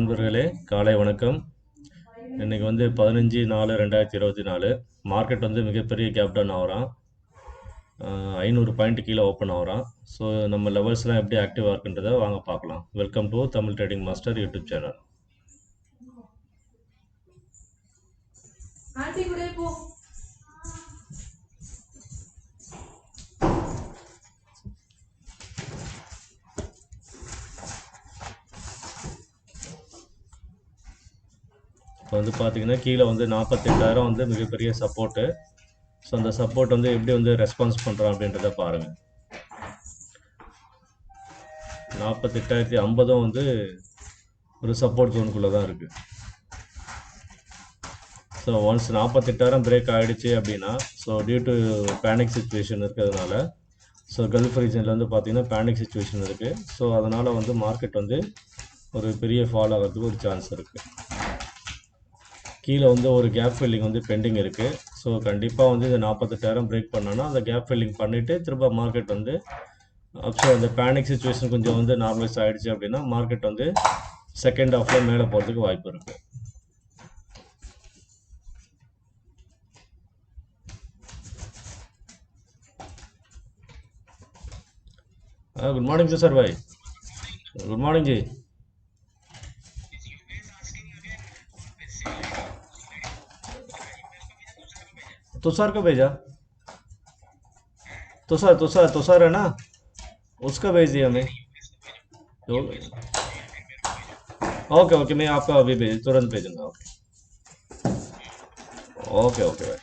நண்பர்களே, காலை வணக்கம். இன்னைக்கு வந்து 15/4/2024 மார்க்கெட் வந்து மிகப்பெரிய கேப் டவுன் ஆகுறான். 500 பாயிண்ட் கீழே ஓப்பன் ஆகுறான். ஸோ நம்ம லெவல்ஸ்லாம் எப்படி ஆக்டிவாக இருக்குன்றதை வாங்க பார்க்கலாம். Welcome to Tamil trading master YouTube channel. இப்போ வந்து பார்த்தீங்கன்னா கீழே வந்து 48,000 வந்து மிகப்பெரிய சப்போர்ட்டு. ஸோ அந்த சப்போர்ட் வந்து எப்படி வந்து ரெஸ்பான்ஸ் பண்ணுறோம் அப்படின்றத பாருங்கள். 48,050 வந்து ஒரு சப்போர்ட் ஜோனுக்குள்ளே தான் இருக்குது. ஸோ ஒன்ஸ் 48,000 பிரேக் ஆகிடுச்சு அப்படின்னா, so due to panic situation இருக்கிறதுனால, ஸோ கல்ஃப் ரீஜனில் வந்து பார்த்திங்கன்னா பேனிக் சுச்சுவேஷன் இருக்குது. ஸோ அதனால் வந்து மார்க்கெட் வந்து ஒரு பெரிய ஃபால் ஆகிறதுக்கு ஒரு சான்ஸ் இருக்குது. கீழே வந்து ஒரு கேப் ஃபில்லிங் வந்து பெண்டிங் இருக்குது. ஸோ கண்டிப்பாக வந்து இந்த 48,000 பிரேக் பண்ணோன்னா அந்த கேப் ஃபில்லிங் பண்ணிவிட்டு திரும்ப மார்க்கெட் வந்து அப்ஸோ அந்த பேனிக் சுச்சுவேஷன் கொஞ்சம் வந்து நார்மலைஸ் ஆகிடுச்சு அப்படின்னா மார்க்கெட் வந்து செகண்ட் ஹாஃபில் மேலே போகிறதுக்கு வாய்ப்பு இருக்குது. गुड मॉर्निंग सर भाई. गुड मॉर्निंग जी. तुषार को भेजा. तुषार तुषार तुषार है ना, उसका भेज दिया मैं. ओके ओके, मैं आपका अभी भेज तुरंत भेजूंगा. ओके ओके भाई.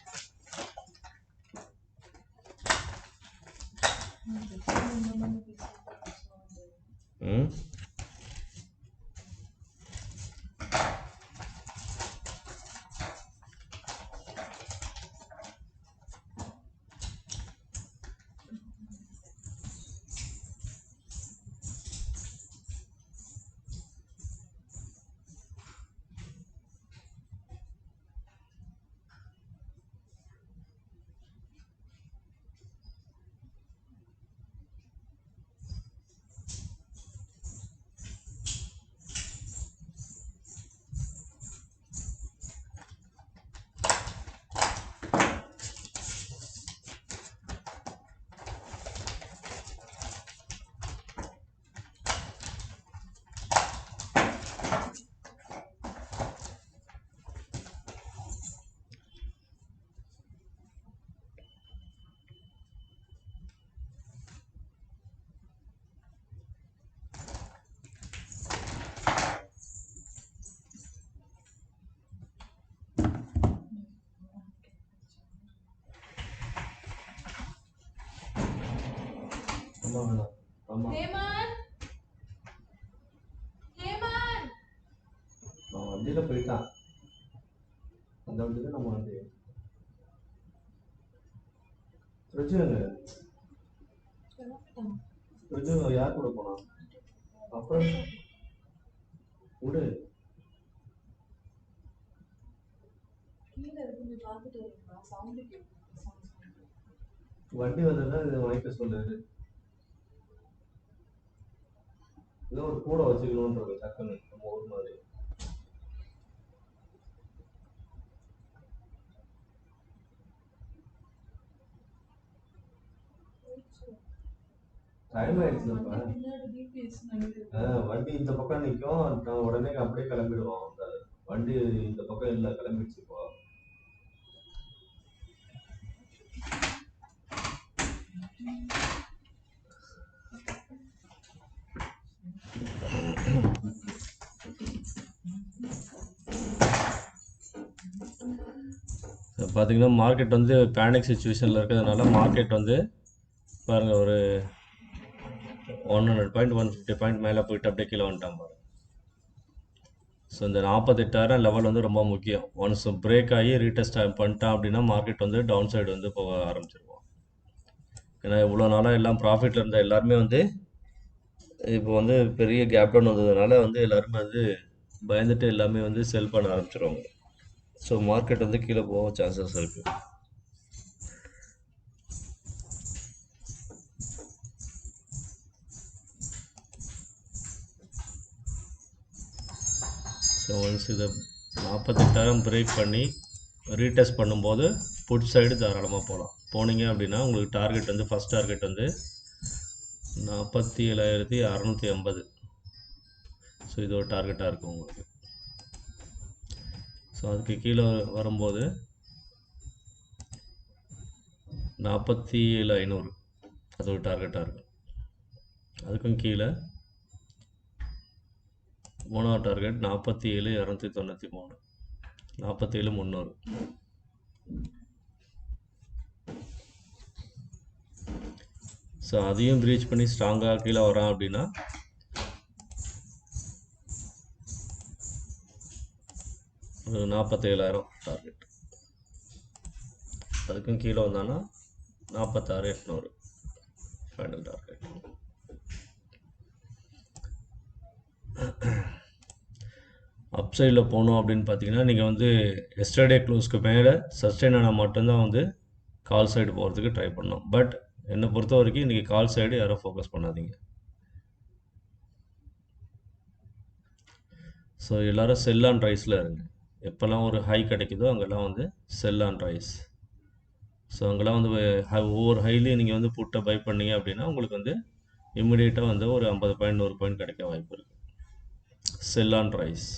வண்டியில போயிட்டான். அந்த வண்டியில நம்ம வண்டி ஃப்ரிட்ஜு யார் கூட போனா அப்புறம் விடு. வண்டி வந்ததுதான் இதை வாங்கிக்க சொல்லுது. ஏதோ ஒரு கூட வச்சுக்கணும்ன்றது டக்குன்னு நம்ம ஒரு மாதிரி. டைம் ஆயிடுச்சுப்பா. வண்டி இந்த பக்கம் நிற்கும், நான் உடனே அப்படியே கிளம்பிடுவோம். அந்த வண்டி இந்த பக்கம் இல்லை, கிளம்பிடுச்சு இப்போ. பார்த்தீங்கன்னா மார்க்கெட் வந்து பேனிக் சுச்சுவேஷனில் இருக்கிறதுனால மார்க்கெட் வந்து பாருங்கள் ஒரு 100 பாயிண்ட் 150 பாயிண்ட் மேலே போயிட்டு அப்படியே கீழே வந்துட்டான் பாருங்க. ஸோ இந்த 48,000 லெவல் வந்து ரொம்ப முக்கியம். ஒன்ஸ் பிரேக் ஆகி ரீடெஸ்ட் பண்ணிட்டான் அப்படின்னா மார்க்கெட் வந்து டவுன் சைடு வந்து போக ஆரம்பிச்சிருவோம். ஏன்னா இவ்வளோ நாளாக எல்லாம் ப்ராஃபிட்டில் இருந்த எல்லாருமே வந்து இப்போ வந்து பெரிய கேப் டவுன் வந்ததுனால வந்து எல்லாருமே வந்து பயந்துட்டு எல்லாமே வந்து செல் பண்ண ஆரம்பிச்சிருவாங்க. ஸோ மார்க்கெட் வந்து கீழே போக சான்சஸ் இருக்குது. ஸோ ஒன்ஸ் இதை 48,000 பிரேக் பண்ணி ரீடெஸ்ட் பண்ணும்போது புட் சைடு தாராளமாக போகலாம். போனீங்க அப்படின்னா உங்களுக்கு டார்கெட் வந்து ஃபஸ்ட் டார்கெட் வந்து 47,680. ஸோ இது ஒரு டார்கெட்டாக இருக்கும் உங்களுக்கு. ஸோ அதுக்கு கீழே வரும்போது 47,500 அது ஒரு டார்கெட்டாக இருக்கும். அதுக்கும் கீழே மூணாவது டார்கெட் 47,293, 47,300. ஸோ அதையும் ப்ரீச் பண்ணி ஸ்ட்ராங்காக கீழே வரான் அப்படின்னா 47,000 டார்கெட். அதுக்கும் கீழே வந்தான்னா 46,800 ஃபைனல் டார்கெட். அப்சைடில் போகணும் அப்படின்னு பார்த்தீங்கன்னா நீங்கள் வந்து எஸ்டர்டே க்ளோஸ்க்கு மேலே சஸ்டெயின் ஆனால் மட்டும்தான் வந்து கால் சைடு போகிறதுக்கு ட்ரை பண்ணணும். பட் என்னை பொறுத்த வரைக்கும் இன்றைக்கி கால் சைடு யாரும் ஃபோக்கஸ் பண்ணாதீங்க. ஸோ எல்லோரும் செல் ஆன் ரைஸில் இருங்க. எப்போல்லாம் ஒரு ஹை கிடைக்குதோ அங்கெல்லாம் வந்து செல் ஆன் ரைஸ். ஸோ அங்கெல்லாம் வந்து ஒவ்வொரு ஹைலையும் நீங்கள் வந்து புட்டை பை பண்ணீங்க அப்படின்னா உங்களுக்கு வந்து இம்மிடியேட்டாக வந்து ஒரு 50 பாயிண்ட் 100 பாயிண்ட் கிடைக்க வாய்ப்பு இருக்குது. செல் ஆன் ரைஸ்.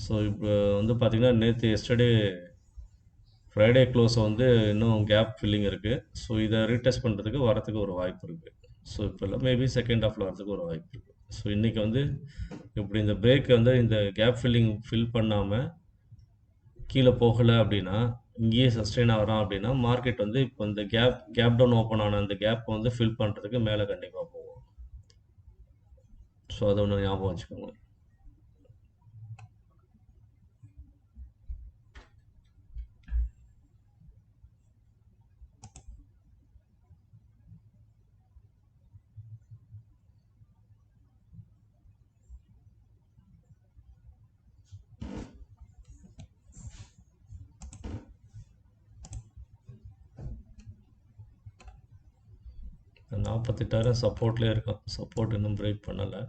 ஸோ இப்போ வந்து பார்த்திங்கன்னா நேற்று எஸ்டர்டே ஃப்ரைடே க்ளோஸை வந்து இன்னும் கேப் ஃபில்லிங் இருக்குது. ஸோ இதை ரீடெஸ்ட் பண்ணுறதுக்கு வரத்துக்கு ஒரு வாய்ப்பு இருக்குது. ஸோ இப்போ இல்லை மேபி செகண்ட் ஹாஃபில் வரதுக்கு ஒரு வாய்ப்பு இருக்குது. ஸோ இன்றைக்கி வந்து இப்படி இந்த பிரேக் வந்து இந்த கேப் ஃபில்லிங் ஃபில் பண்ணாமல் கீழே போகலை அப்படின்னா இங்கேயே சஸ்டெயின் ஆகிறான் அப்படின்னா மார்க்கெட் வந்து இப்போ இந்த கேப் டவுன் ஓப்பன் ஆன அந்த கேப்பை வந்து ஃபில் பண்ணுறதுக்கு மேலே கண்டிப்பாக போகும். ஸோ அதை ஒன்று ஞாபகம் வச்சுக்கோங்க. இந்த 48,000 சப்போர்ட்லேயே இருக்கும். சப்போர்ட் இன்னும் பிரேக் பண்ணலை.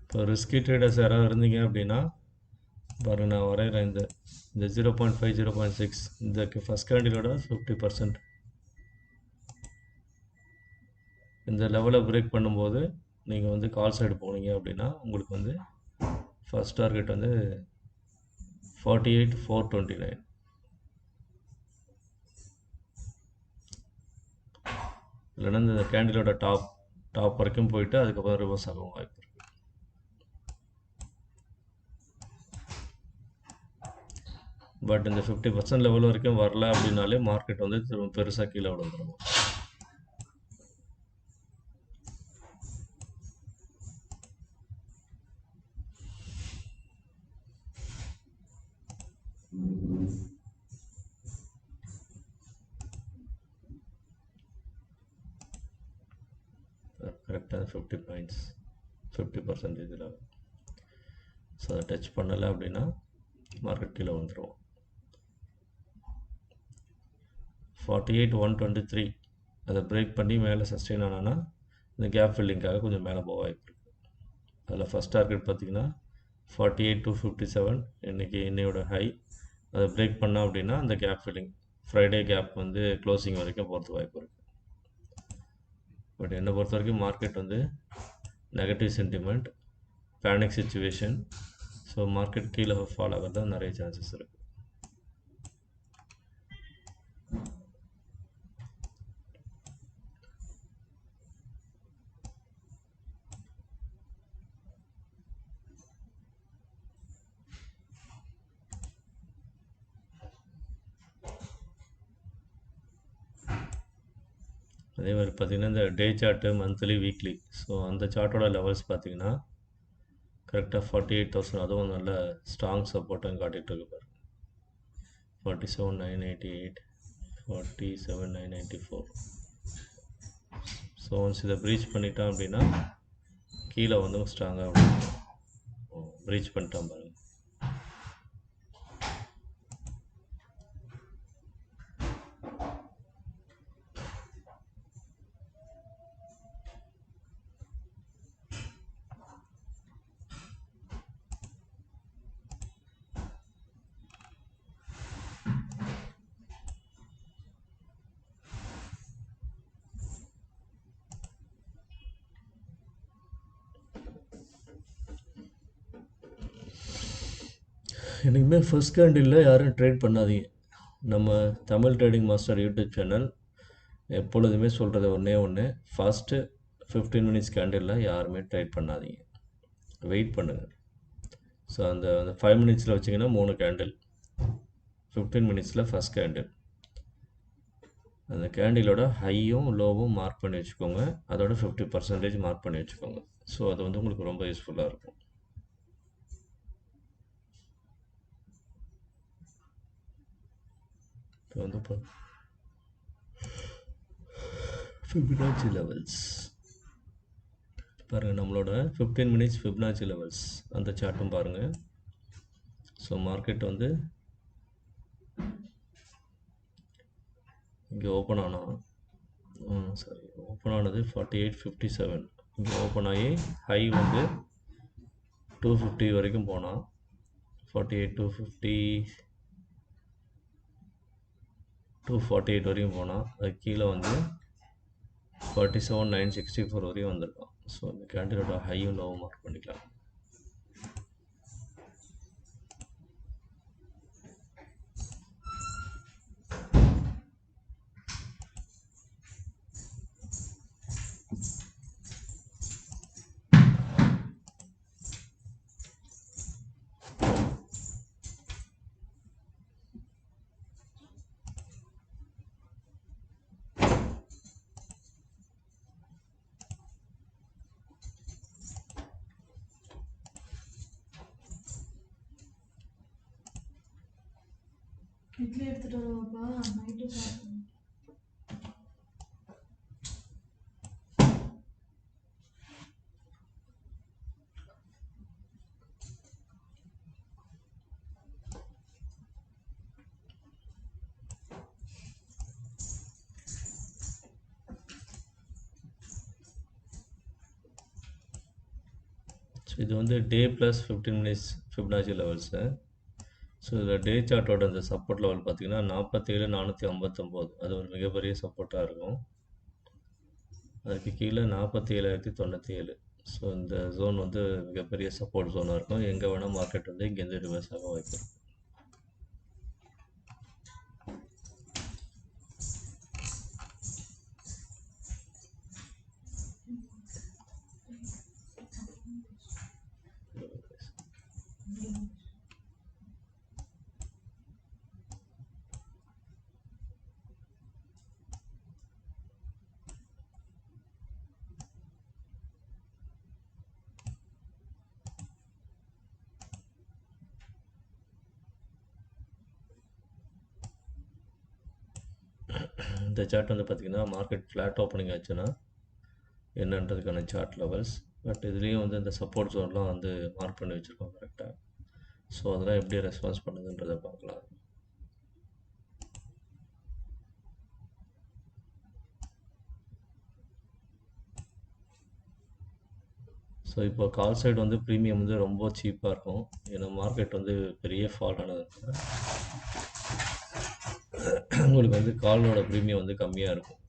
இப்போ ரிஸ்கி ட்ரேடர்ஸ் யாராவது இருந்தீங்க அப்படின்னா பாருங்கள், நான் வரைகிறேன். இந்த 0.5 0.6 இந்த ஃபஸ்ட் கேண்டிலோட 50% இந்த லெவலை பிரேக் பண்ணும்போது நீங்கள் வந்து கால் சைடு போனீங்க அப்படின்னா உங்களுக்கு வந்து ஃபஸ்ட் டார்கெட் வந்து 48,429. இல்லைன்னா இந்த கேண்டிலோட டாப் வரைக்கும் போயிட்டு அதுக்கப்புறம் ரிவர்ஸ் ஆகும் வாய்ப்பு இருக்குது. பட் இந்த 50% லெவல் வரைக்கும் வரல அப்படின்னாலே மார்க்கெட் வந்து திரும்ப பெருசாக கீழே விழுந்துடும். கரெக்டாக 50 பாயிண்ட்ஸ் 50% இதில். ஸோ அதை டச் பண்ணலை அப்படின்னா மார்க்கெட் கீழே வந்துடுவோம். 48,123 அதை பிரேக் பண்ணி மேலே சஸ்டெயின் ஆனான்னா இந்த கேப் ஃபில்லிங்காக கொஞ்சம் மேலே போக வாய்ப்பு இருக்குது. அதில் ஃபஸ்ட் டார்கெட் பார்த்திங்கன்னா 48,257 இன்னையோட ஹை. அதை பிரேக் பண்ணால் அப்படின்னா அந்த கேப் ஃபில்லிங் ஃப்ரைடே கேப் வந்து க்ளோசிங் வரைக்கும் போகிறதுக்கு வாய்ப்பு இருக்குது. பட் என்னை பொறுத்த வரைக்கும் மார்க்கெட் வந்து negative sentiment, panic situation. So market கீழே ஃபால் ஆகிறது தான் நிறைய சான்சஸ் இருக்குது. அதே மாதிரி பார்த்திங்கன்னா இந்த டே சார்ட்டு, மந்த்லி, வீக்லி. ஸோ அந்த சார்ட்டோட லெவல்ஸ் பார்த்திங்கன்னா கரெக்டாக 48,000, அதுவும் நல்ல ஸ்ட்ராங் சப்போர்ட்டும் காட்டிகிட்டு இருக்கு பாருங்க. 47,988, 47,994, ஸோ ஒன்ஸ் இதை ப்ரீச் பண்ணிட்டான் அப்படின்னா கீழே வந்து ஸ்ட்ராங்காக அப்படி ப்ரீச் பண்ணிட்டான் பாருங்க. எனக்குமே ஃபர்ஸ்ட் கேண்டிலில் யாரும் ட்ரேட் பண்ணாதீங்க. நம்ம Tamil trading master YouTube channel எப்பொழுதுமே சொல்கிறது ஒன்றே ஒன்று, ஃபஸ்ட்டு 15 மினிட்ஸ் கேண்டிலில் யாருமே ட்ரேட் பண்ணாதீங்க, வெயிட் பண்ணுங்கள். ஸோ அந்த 5 மினிட்ஸில் வச்சிங்கன்னா 3 கேண்டில், 15 மினிட்ஸில் ஃபஸ்ட் கேண்டில். அந்த கேண்டிலோட ஹையும் லோவும் மார்க் பண்ணி வச்சுக்கோங்க, அதோட 50% மார்க் பண்ணி வச்சுக்கோங்க. ஸோ அது வந்து உங்களுக்கு ரொம்ப யூஸ்ஃபுல்லாக இருக்கும். இப்போ வந்து ஃபிபனாச்சி லெவல்ஸ் பாருங்கள், நம்மளோட 15 மினிட்ஸ் ஃபிபனாச்சி லெவல்ஸ் அந்த சார்ட்டும் பாருங்கள். ஸோ மார்க்கெட் வந்து இங்கே ஓப்பன் ஆனால் ஓப்பன் ஆனது 48.57, இங்கே ஓப்பன் ஆகி ஹை வந்து 250 வரைக்கும் போனால் 48 248 வரைக்கும் போனால் அது கீழே வந்து 47,964 வரையும் வந்திருக்கும். ஸோ இந்த கேண்டிலோட ஹையும் லோவும் மார்க் பண்ணிக்கலாம். இட்லி எடுத்துட்டு வருவாப்பா, நைட்டு சாப்பிடணும். ஸோ இது வந்து டே plus 15 minutes Fibonacci levels. So இதில் டே சார்ட்டோட அந்த சப்போர்ட் லெவல் பார்த்திங்கன்னா 47,459, அது ஒரு மிகப்பெரிய சப்போர்ட்டாக இருக்கும். அதுக்கு கீழே 47,097. ஸோ இந்த ஜோன் வந்து மிகப்பெரிய சப்போர்ட் ஜோனாக இருக்கும். எங்கே வேணால் மார்க்கெட் வந்து இங்கேருந்து ரிவர்ஸ் ஆக வாய்ப்பு இருக்கும். இந்த சார்ட் வந்து பார்த்திங்கன்னா மார்க்கெட் ஃப்ளாட் ஓப்பனிங் ஆச்சுன்னா என்னன்றதுக்கான சார்ட் லெவல்ஸ். பட் இதுலேயும் வந்து இந்த சப்போர்ட் ஜோன்லாம் வந்து மார்க் பண்ணி வச்சுருக்கோம் கரெக்டாக. ஸோ அதெல்லாம் எப்படி ரெஸ்பான்ஸ் பண்ணுதுன்றதை பார்க்கலாம். ஸோ இப்போ கால் சைடு வந்து ப்ரீமியம் வந்து ரொம்ப சீப்பாக இருக்கும். ஏன்னா மார்க்கெட் வந்து பெரிய ஃபால் ஆனதுனால உங்களுக்கு வந்து காலோட ப்ரீமியம் வந்து கம்மியாக இருக்கும்.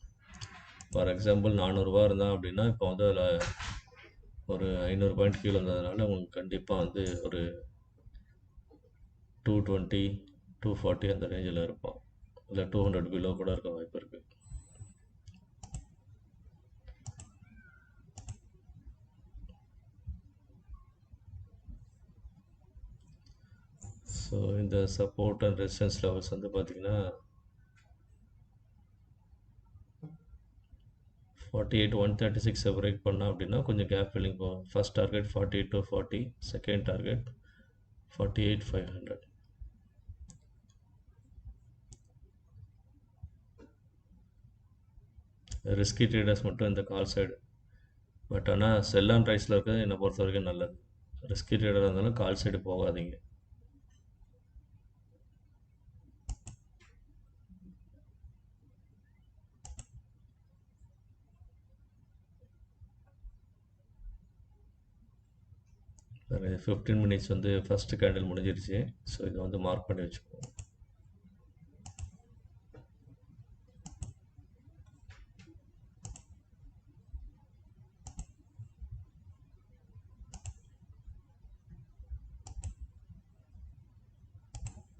ஃபார் எக்ஸாம்பிள் 400 இருந்தால் அப்படின்னா இப்போ வந்து அதில் ஒரு 500 பாயிண்ட் கீழே வந்ததுனால உங்களுக்கு கண்டிப்பாக வந்து ஒரு 220 240 அந்த ரேஞ்சில் இருப்போம். இல்லை 200 பிலோ கூட இருக்க வாய்ப்பு இருக்குது. ஸோ இந்த சப்போர்ட் அண்ட் ரெசிஸ்டன்ஸ் லெவல்ஸ் வந்து பார்த்திங்கன்னா 48,136 பிரேக் பண்ணால் அப்படின்னா கொஞ்சம் கேப் ஃபில்லிங் போகும். First target 48,240, second target 48,500. Risky traders மட்டும் இந்த கால் சைடு. பட் ஆனால் செல் அண்ட் ரைஸில் இருக்கிறது என்னை பொறுத்த வரைக்கும் நல்லது. ரிஸ்கி ட்ரேடராக இருந்தாலும் கால் சைடு போகாதீங்க. வேறு 15 மினிட்ஸ் வந்து ஃபஸ்ட்டு கேண்டில் முடிஞ்சிருச்சு. ஸோ இதை வந்து மார்க் பண்ணி வச்சுக்குவோம்.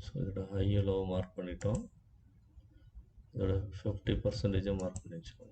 ஸோ இதோட ஹையை லோ மார்க் பண்ணிட்டோம். இதோட 50% மார்க் பண்ணி வச்சுக்கோங்க.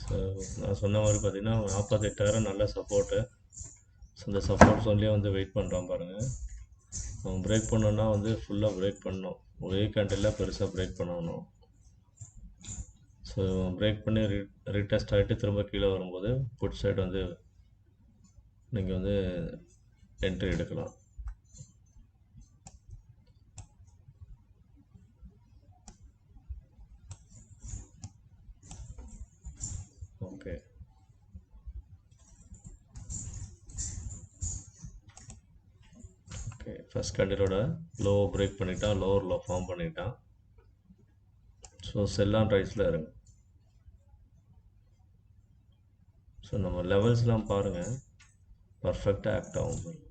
ஸோ நான் சொன்ன மாதிரி பார்த்தீங்கன்னா 48,000 நல்ல சப்போர்ட்டு. ஸோ இந்த சப்போர்ட் ஜோன்லேயே வந்து வெயிட் பண்ணுறான் பாருங்கள். நம்ம பிரேக் பண்ணோன்னா வந்து ஃபுல்லாக பிரேக் பண்ணணும். ஒரே கேண்டில் பெருசாக பிரேக் பண்ணணும். ஸோ பிரேக் பண்ணி ரீடெஸ்ட் ஆகிட்டு திரும்ப கீழே வரும்போது புட் சைடு வந்து நீங்கள் வந்து என்ட்ரி எடுக்கலாம். Okay, okay. ஃபஸ்ட் கேண்டிலோட லோ பிரேக் பண்ணிட்டான், லோவர் லோ ஃபார்ம் பண்ணிட்டான். ஸோ செல் ஆன் ரைஸில் இருங்க. ஸோ நம்ம லெவல்ஸ்லாம் பாருங்கள், பர்ஃபெக்டாக ஆக்ட் ஆகும் பாருங்க.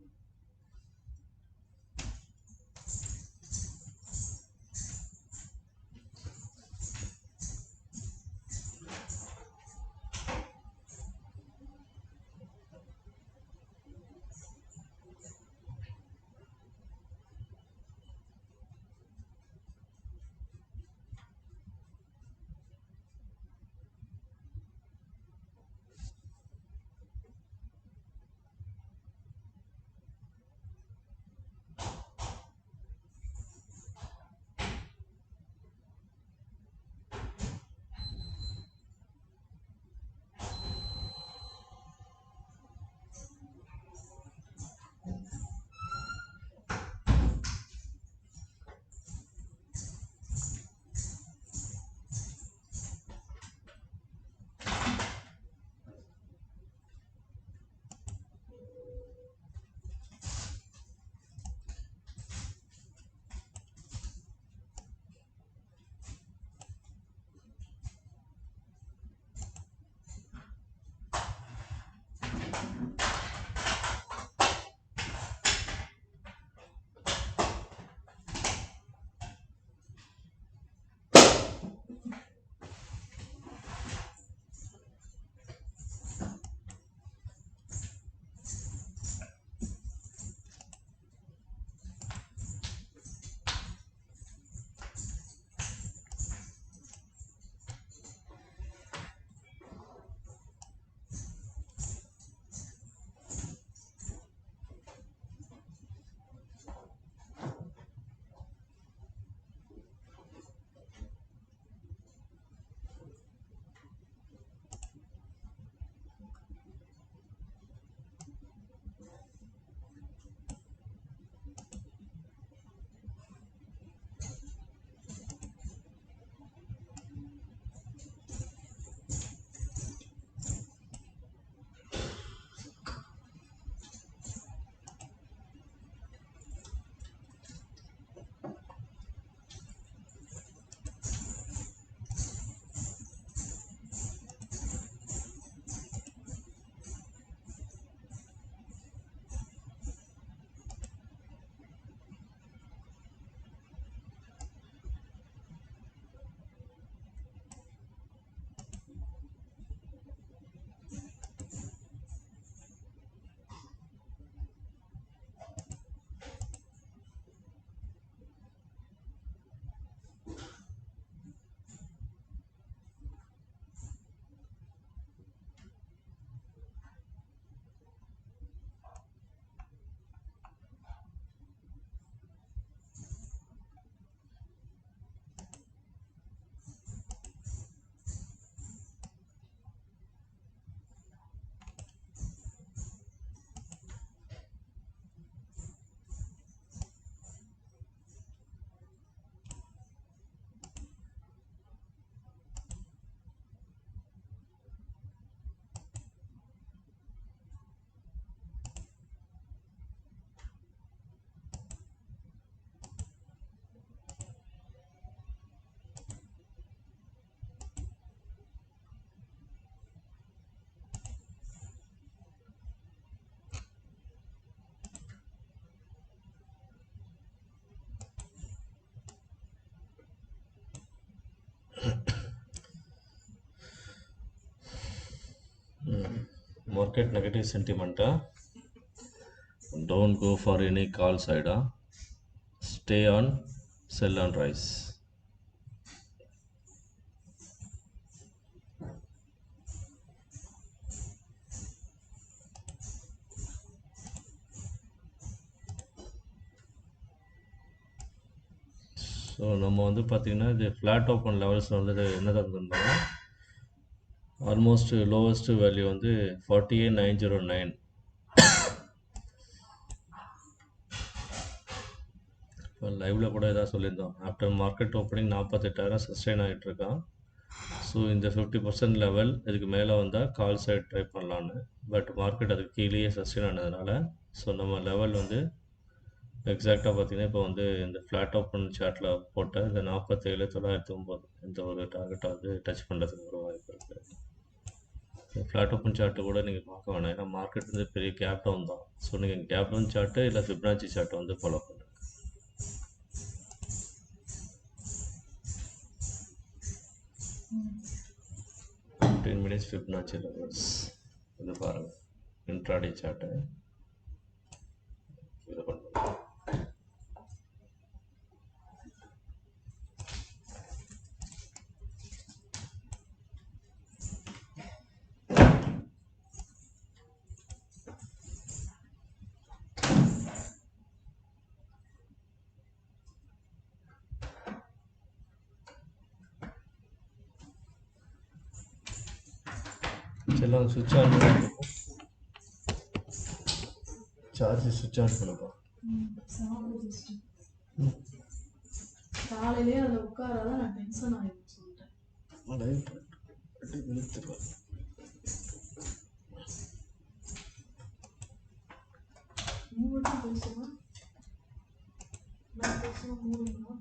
market negative sentiment. Don't go for any call side. Stay on sell and rise. So நம்ம வந்து பார்த்திங்கன்னா இது ஃப்ளாட் ஓப்பன் லெவல்ஸில் வந்துட்டு என்ன தந்துருந்தோம்னா ஆல்மோஸ்ட் லோவஸ்ட் வேல்யூ வந்து 48,909. இப்போ லைவில் கூட எதாவது சொல்லியிருந்தோம். ஆஃப்டர் மார்க்கெட் ஓப்பனிங் 48,000 சஸ்டெயின் ஆகிட்டுருக்கான். ஸோ இந்த 50% லெவல் இதுக்கு மேலே வந்தால் கால் சைட் ட்ரை பண்ணலான்னு. பட் மார்க்கெட் அதுக்கு கீழேயே சஸ்டெயின் ஆனதுனால ஸோ நம்ம லெவல் வந்து எக்ஸாக்டாக பார்த்தீங்கன்னா இப்போ வந்து இந்த ஃப்ளாட் ஓப்பன் சார்ட்டில் போட்ட இந்த 47,909 இந்த ஒரு டார்கெட்டை வந்து டச் பண்ணுறதுக்கு ஒரு வாய்ப்பு இருக்குது. ஃப்ளாட் ஓப்பன் சார்ட்டு கூட நீங்கள் பார்க்க வேணாம், ஏன்னா மார்க்கெட் வந்து பெரிய கேப் டவுன் தான். ஸோ நீங்கள் கேப் டவுன் சார்ட்டு இல்லை ஃபிப்னாச்சி சார்ட்டை வந்து ஃபாலோ பண்ணுங்கள். 15 minutes ஃபிப்னாச்சி லெவல்ஸ் இது பாருங்கள், இன்ட்ராடே சார்ட்டு இது பண்ணுங்கள். எல்லாம் சுவிட்ச் ஆன் பண்ணி சார்ஜ் சுவிட்ச் ஆன் பண்ணுப்பா. காலையிலே அதில் உட்காராத நான் டென்ஷன் ஆகிடுச்சு சொல்லிட்டேன். மூணு பேசுமா நான் பேசுமா மூணுமா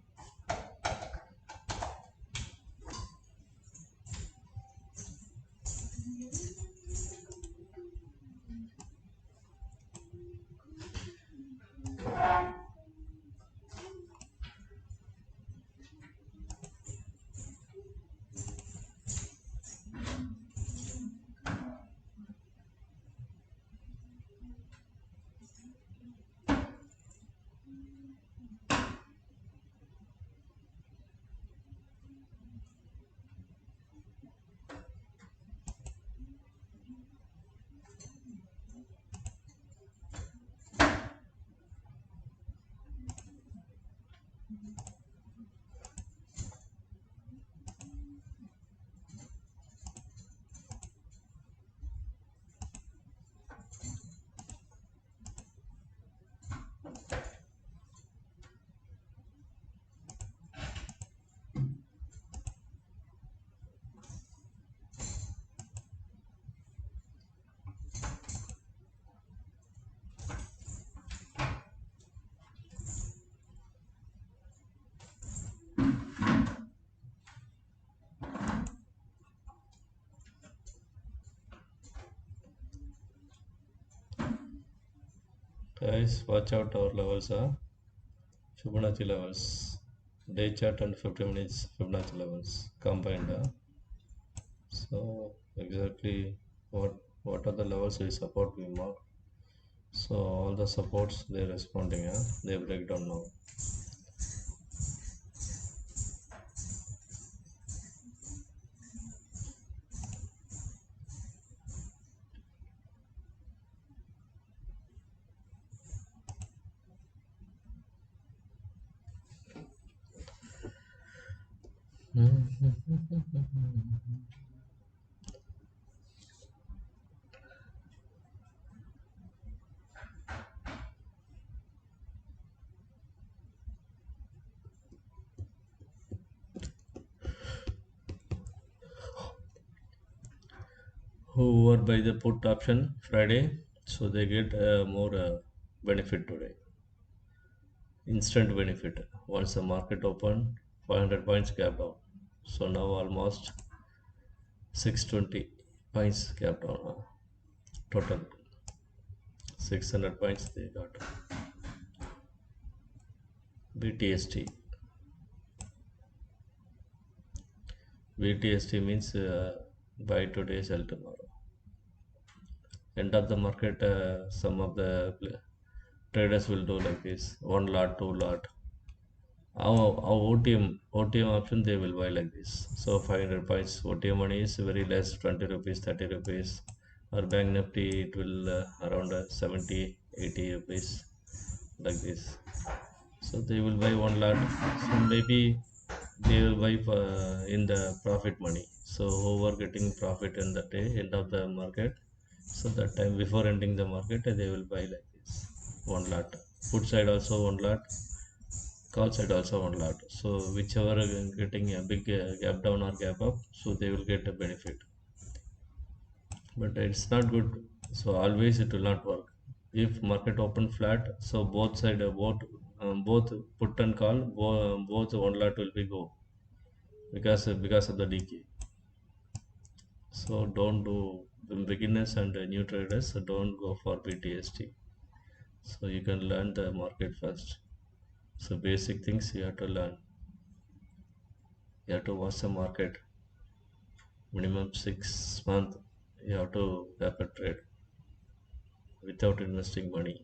Guys, watch out our levels are Fibonacci levels, day chart and 50 minutes Fibonacci levels combined. So exactly what are the levels we support we mark. So all the supports they responding, they break down now. Who are by the put option Friday, so they get more benefit today, instant benefit. Once the market open, 500 points gap down, so now almost 620 points gap down, total 600 points they got. BTST means buy today, sell tomorrow. End of the market, some of the traders will do like this, one lot, two lot. Our OTM option they will buy like this. So 500 points OTM money is very less, 20 rupees, 30 rupees. Or Bank Nifty it will around 70, 80 rupees like this. So they will buy one lot. So maybe they will buy in the profit money. So whoever getting profit in the day, end of the market. So that time before ending the market, they will buy like this, one lot. Put side also one lot, call side also one lot. So whichever getting a big gap down or gap up, so they will get a benefit. But it's not good. So always it will not work. If market open flat, so both side both put and call both one lot will be go because of the decay. So don't do beginners and new traders. So don't go for BTST. So you can learn the market first. So basic things you have to learn. You have to watch the market. Minimum 6 months you have to paper trade without investing money.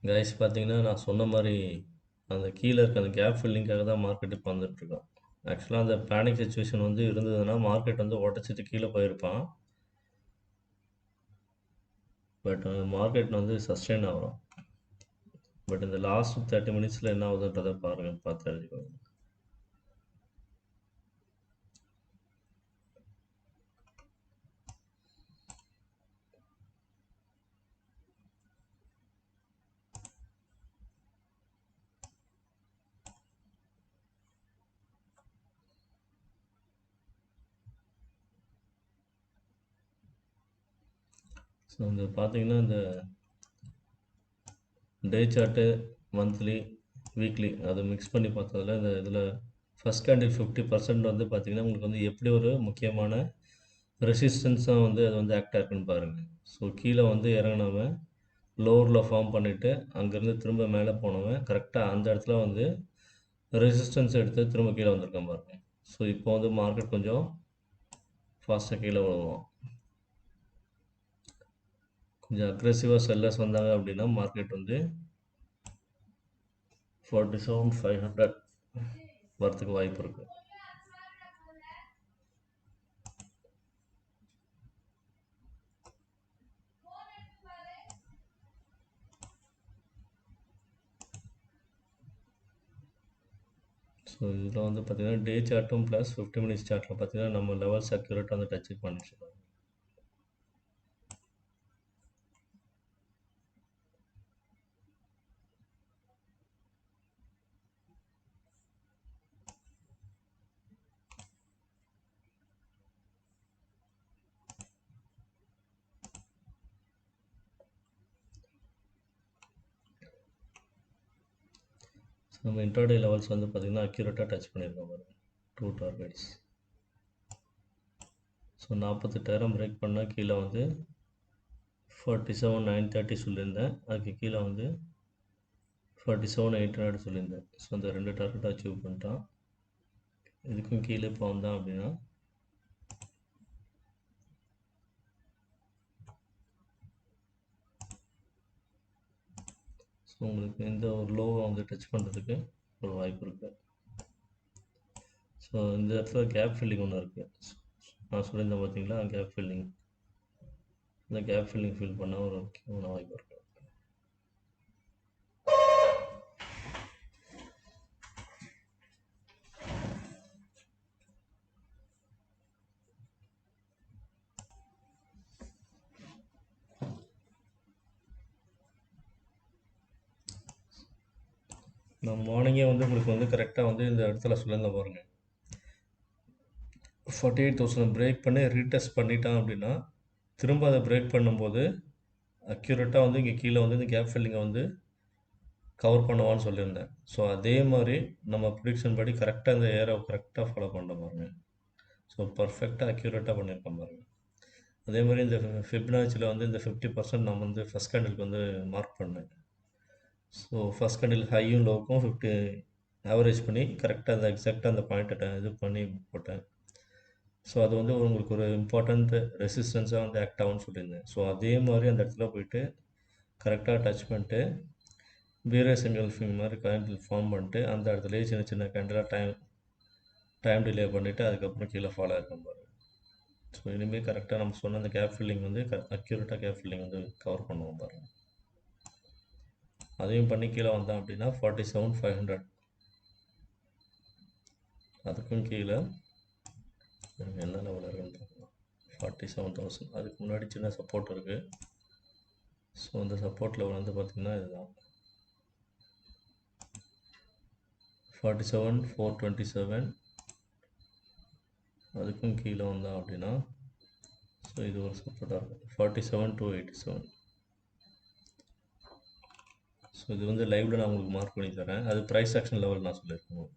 Guys பார்த்தீங்கன்னா நான் சொன்ன மாதிரி அந்த கீழே இருக்க அந்த gap ஃபில்லிங்காக தான் market இப்போ வந்துட்டுருக்கோம். ஆக்சுவலாக அந்த பேனிக் சுச்சுவேஷன் வந்து இருந்ததுன்னா மார்க்கெட் வந்து உடச்சிட்டு கீழே போயிருப்பான். பட் மார்க்கெட் வந்து சஸ்டெயின் ஆகும். பட் இந்த லாஸ்ட் 30 மினிட்ஸில் என்ன ஆகுதுன்றதை பாருங்கள், பார்த்து எழுதிக்கோங்க. ஸோ இந்த பார்த்தீங்கன்னா இந்த டே சார்ட்டு, மந்த்லி, வீக்லி அதை மிக்ஸ் பண்ணி பார்த்ததில் இந்த இதில் ஃபஸ்ட் கேண்டில் 50% வந்து பார்த்திங்கன்னா உங்களுக்கு வந்து எப்படி ஒரு முக்கியமான ரெசிஸ்டன்ஸாக வந்து அது வந்து ஆக்டாக இருக்குன்னு பாருங்கள். ஸோ கீழே வந்து இறங்கினவன் லோவரில் ஃபார்ம் பண்ணிவிட்டு அங்கேருந்து திரும்ப மேலே போனவன் கரெக்டாக அந்த இடத்துல வந்து ரெசிஸ்டன்ஸ் எடுத்து திரும்ப கீழே வந்திருக்கான் பாருங்கள். ஸோ இப்போ வந்து மார்க்கெட் கொஞ்சம் ஃபாஸ்ட்டாக கீழே விழுவோம். கொஞ்சம் அக்ரெசிவாக செல்லர்ஸ் வந்தாங்க அப்படின்னா மார்க்கெட் வந்து 47,500 வரத்துக்கு வாய்ப்பு இருக்குது. ஸோ இதில் வந்து பார்த்திங்கன்னா டே சார்ட்டும் ப்ளஸ் 50 மினிட்ஸ் சார்ட்டில் பார்த்திங்கன்னா நம்ம லெவல்ஸ் அக்யூரேட்டாக வந்து டச் பண்ணிச்சுருக்கோம். நம்ம இன்ட்ராடே லெவல்ஸ் வந்து பார்த்திங்கன்னா அக்யூரேட்டாக டச் பண்ணியிருக்கோம் பாருங்கள், 2 டார்கெட்ஸ். ஸோ 48,000 பிரேக் பண்ணால் கீழே வந்து 47,930 சொல்லியிருந்தேன். அதுக்கு கீழே வந்து 47,800 சொல்லியிருந்தேன். ஸோ அந்த 2 டார்கெட் அச்சீவ் பண்ணிட்டான். இதுக்கும் கீழே இப்போ வந்தான் அப்படின்னா ஸோ உங்களுக்கு இந்த ஒரு லோவை வந்து டச் பண்ணுறதுக்கு ஒரு வாய்ப்பு இருக்குது. ஸோ இந்த இடத்துல கேப் ஃபில்லிங் ஒன்று இருக்குது. நான் சொல்லியிருந்தேன் பார்த்தீங்களா, கேப் ஃபில்லிங். இந்த கேப் ஃபில்லிங் ஃபில் பண்ண ஒரு முக்கியமான வாய்ப்பு இருக்குது. நான் மார்னிங்கே வந்து உங்களுக்கு வந்து கரெக்டாக வந்து இந்த இடத்துல சொல்லியிருந்தேன் பாருங்கள், 48,000 பிரேக் பண்ணி ரீடெஸ்ட் பண்ணிட்டான் அப்படின்னா திரும்ப அதை பிரேக் பண்ணும்போது அக்யூரேட்டாக வந்து இங்கே கீழே வந்து இந்த கேப் ஃபில்லிங்கை வந்து கவர் பண்ணுவான்னு சொல்லியிருந்தேன். ஸோ அதே மாதிரி நம்ம ப்ரிடிக்ஷன் படி கரெக்டாக இந்த ஏரை கரெக்டாக ஃபாலோ பண்ண பாருங்க. ஸோ பர்ஃபெக்டாக அக்யூரேட்டாக பண்ணியிருக்கேன் பாருங்கள். அதே மாதிரி இந்த ஃபிப்னாச்சியில் வந்து இந்த 50% நான் வந்து ஃபஸ்ட் கேண்டிலுக்கு வந்து மார்க் பண்ணேன். ஸோ ஃபஸ்ட் கேண்டில் ஹையும் லோக்கும் 50 ஆவரேஜ் பண்ணி கரெக்டாக அந்த எக்ஸாக்டாக அந்த பாயிண்ட்டை இது பண்ணி போட்டேன். ஸோ அது வந்து உங்களுக்கு ஒரு இம்பார்ட்டண்ட் ரெசிஸ்டன்ஸாக வந்து ஆக்ட் ஆகும்னு சொல்லியிருந்தேன். ஸோ அதே மாதிரி அந்த இடத்துல போயிட்டு கரெக்டாக டச் பண்ணிட்டு பீரே சிங்கிள் ஃபிங் மாதிரி கேண்டில் ஃபார்ம் பண்ணிட்டு அந்த இடத்துலையே சின்ன சின்ன கேண்டிலாக டைம் டிலே பண்ணிவிட்டு அதுக்கப்புறம் கீழே ஃபாலோ ஆகிருக்கும் பாருங்க. ஸோ இனிமேல் கரெக்டாக நம்ம சொன்ன அந்த கேப் ஃபில்லிங் வந்து அக்யூரேட்டாக கேப் ஃபில்லிங் வந்து கவர் பண்ணுவோம் பாருங்கள். அதையும் பண்ணி கீழே வந்தோம் அப்படின்னா 47,500 அதுக்கும் கீழே என்ன லெவலில் இருக்குன்னு பார்க்கலாம். 47,000 அதுக்கு முன்னாடி சின்ன சப்போர்ட் இருக்குது. ஸோ அந்த சப்போர்ட் லெவல் வந்து பார்த்திங்கன்னா இதுதான் 47,427 அதுக்கும் கீழே வந்தோம் அப்படின்னா ஸோ இது ஒரு சப்போர்ட்டாக இருக்கும் 47,287. ஸோ இது வந்து லைவில் நான் உங்களுக்கு மார்க் பண்ணி தரேன். அது ப்ரைஸ் ஆக்ஷன் லெவல் நான் சொல்லியிருக்கேன்.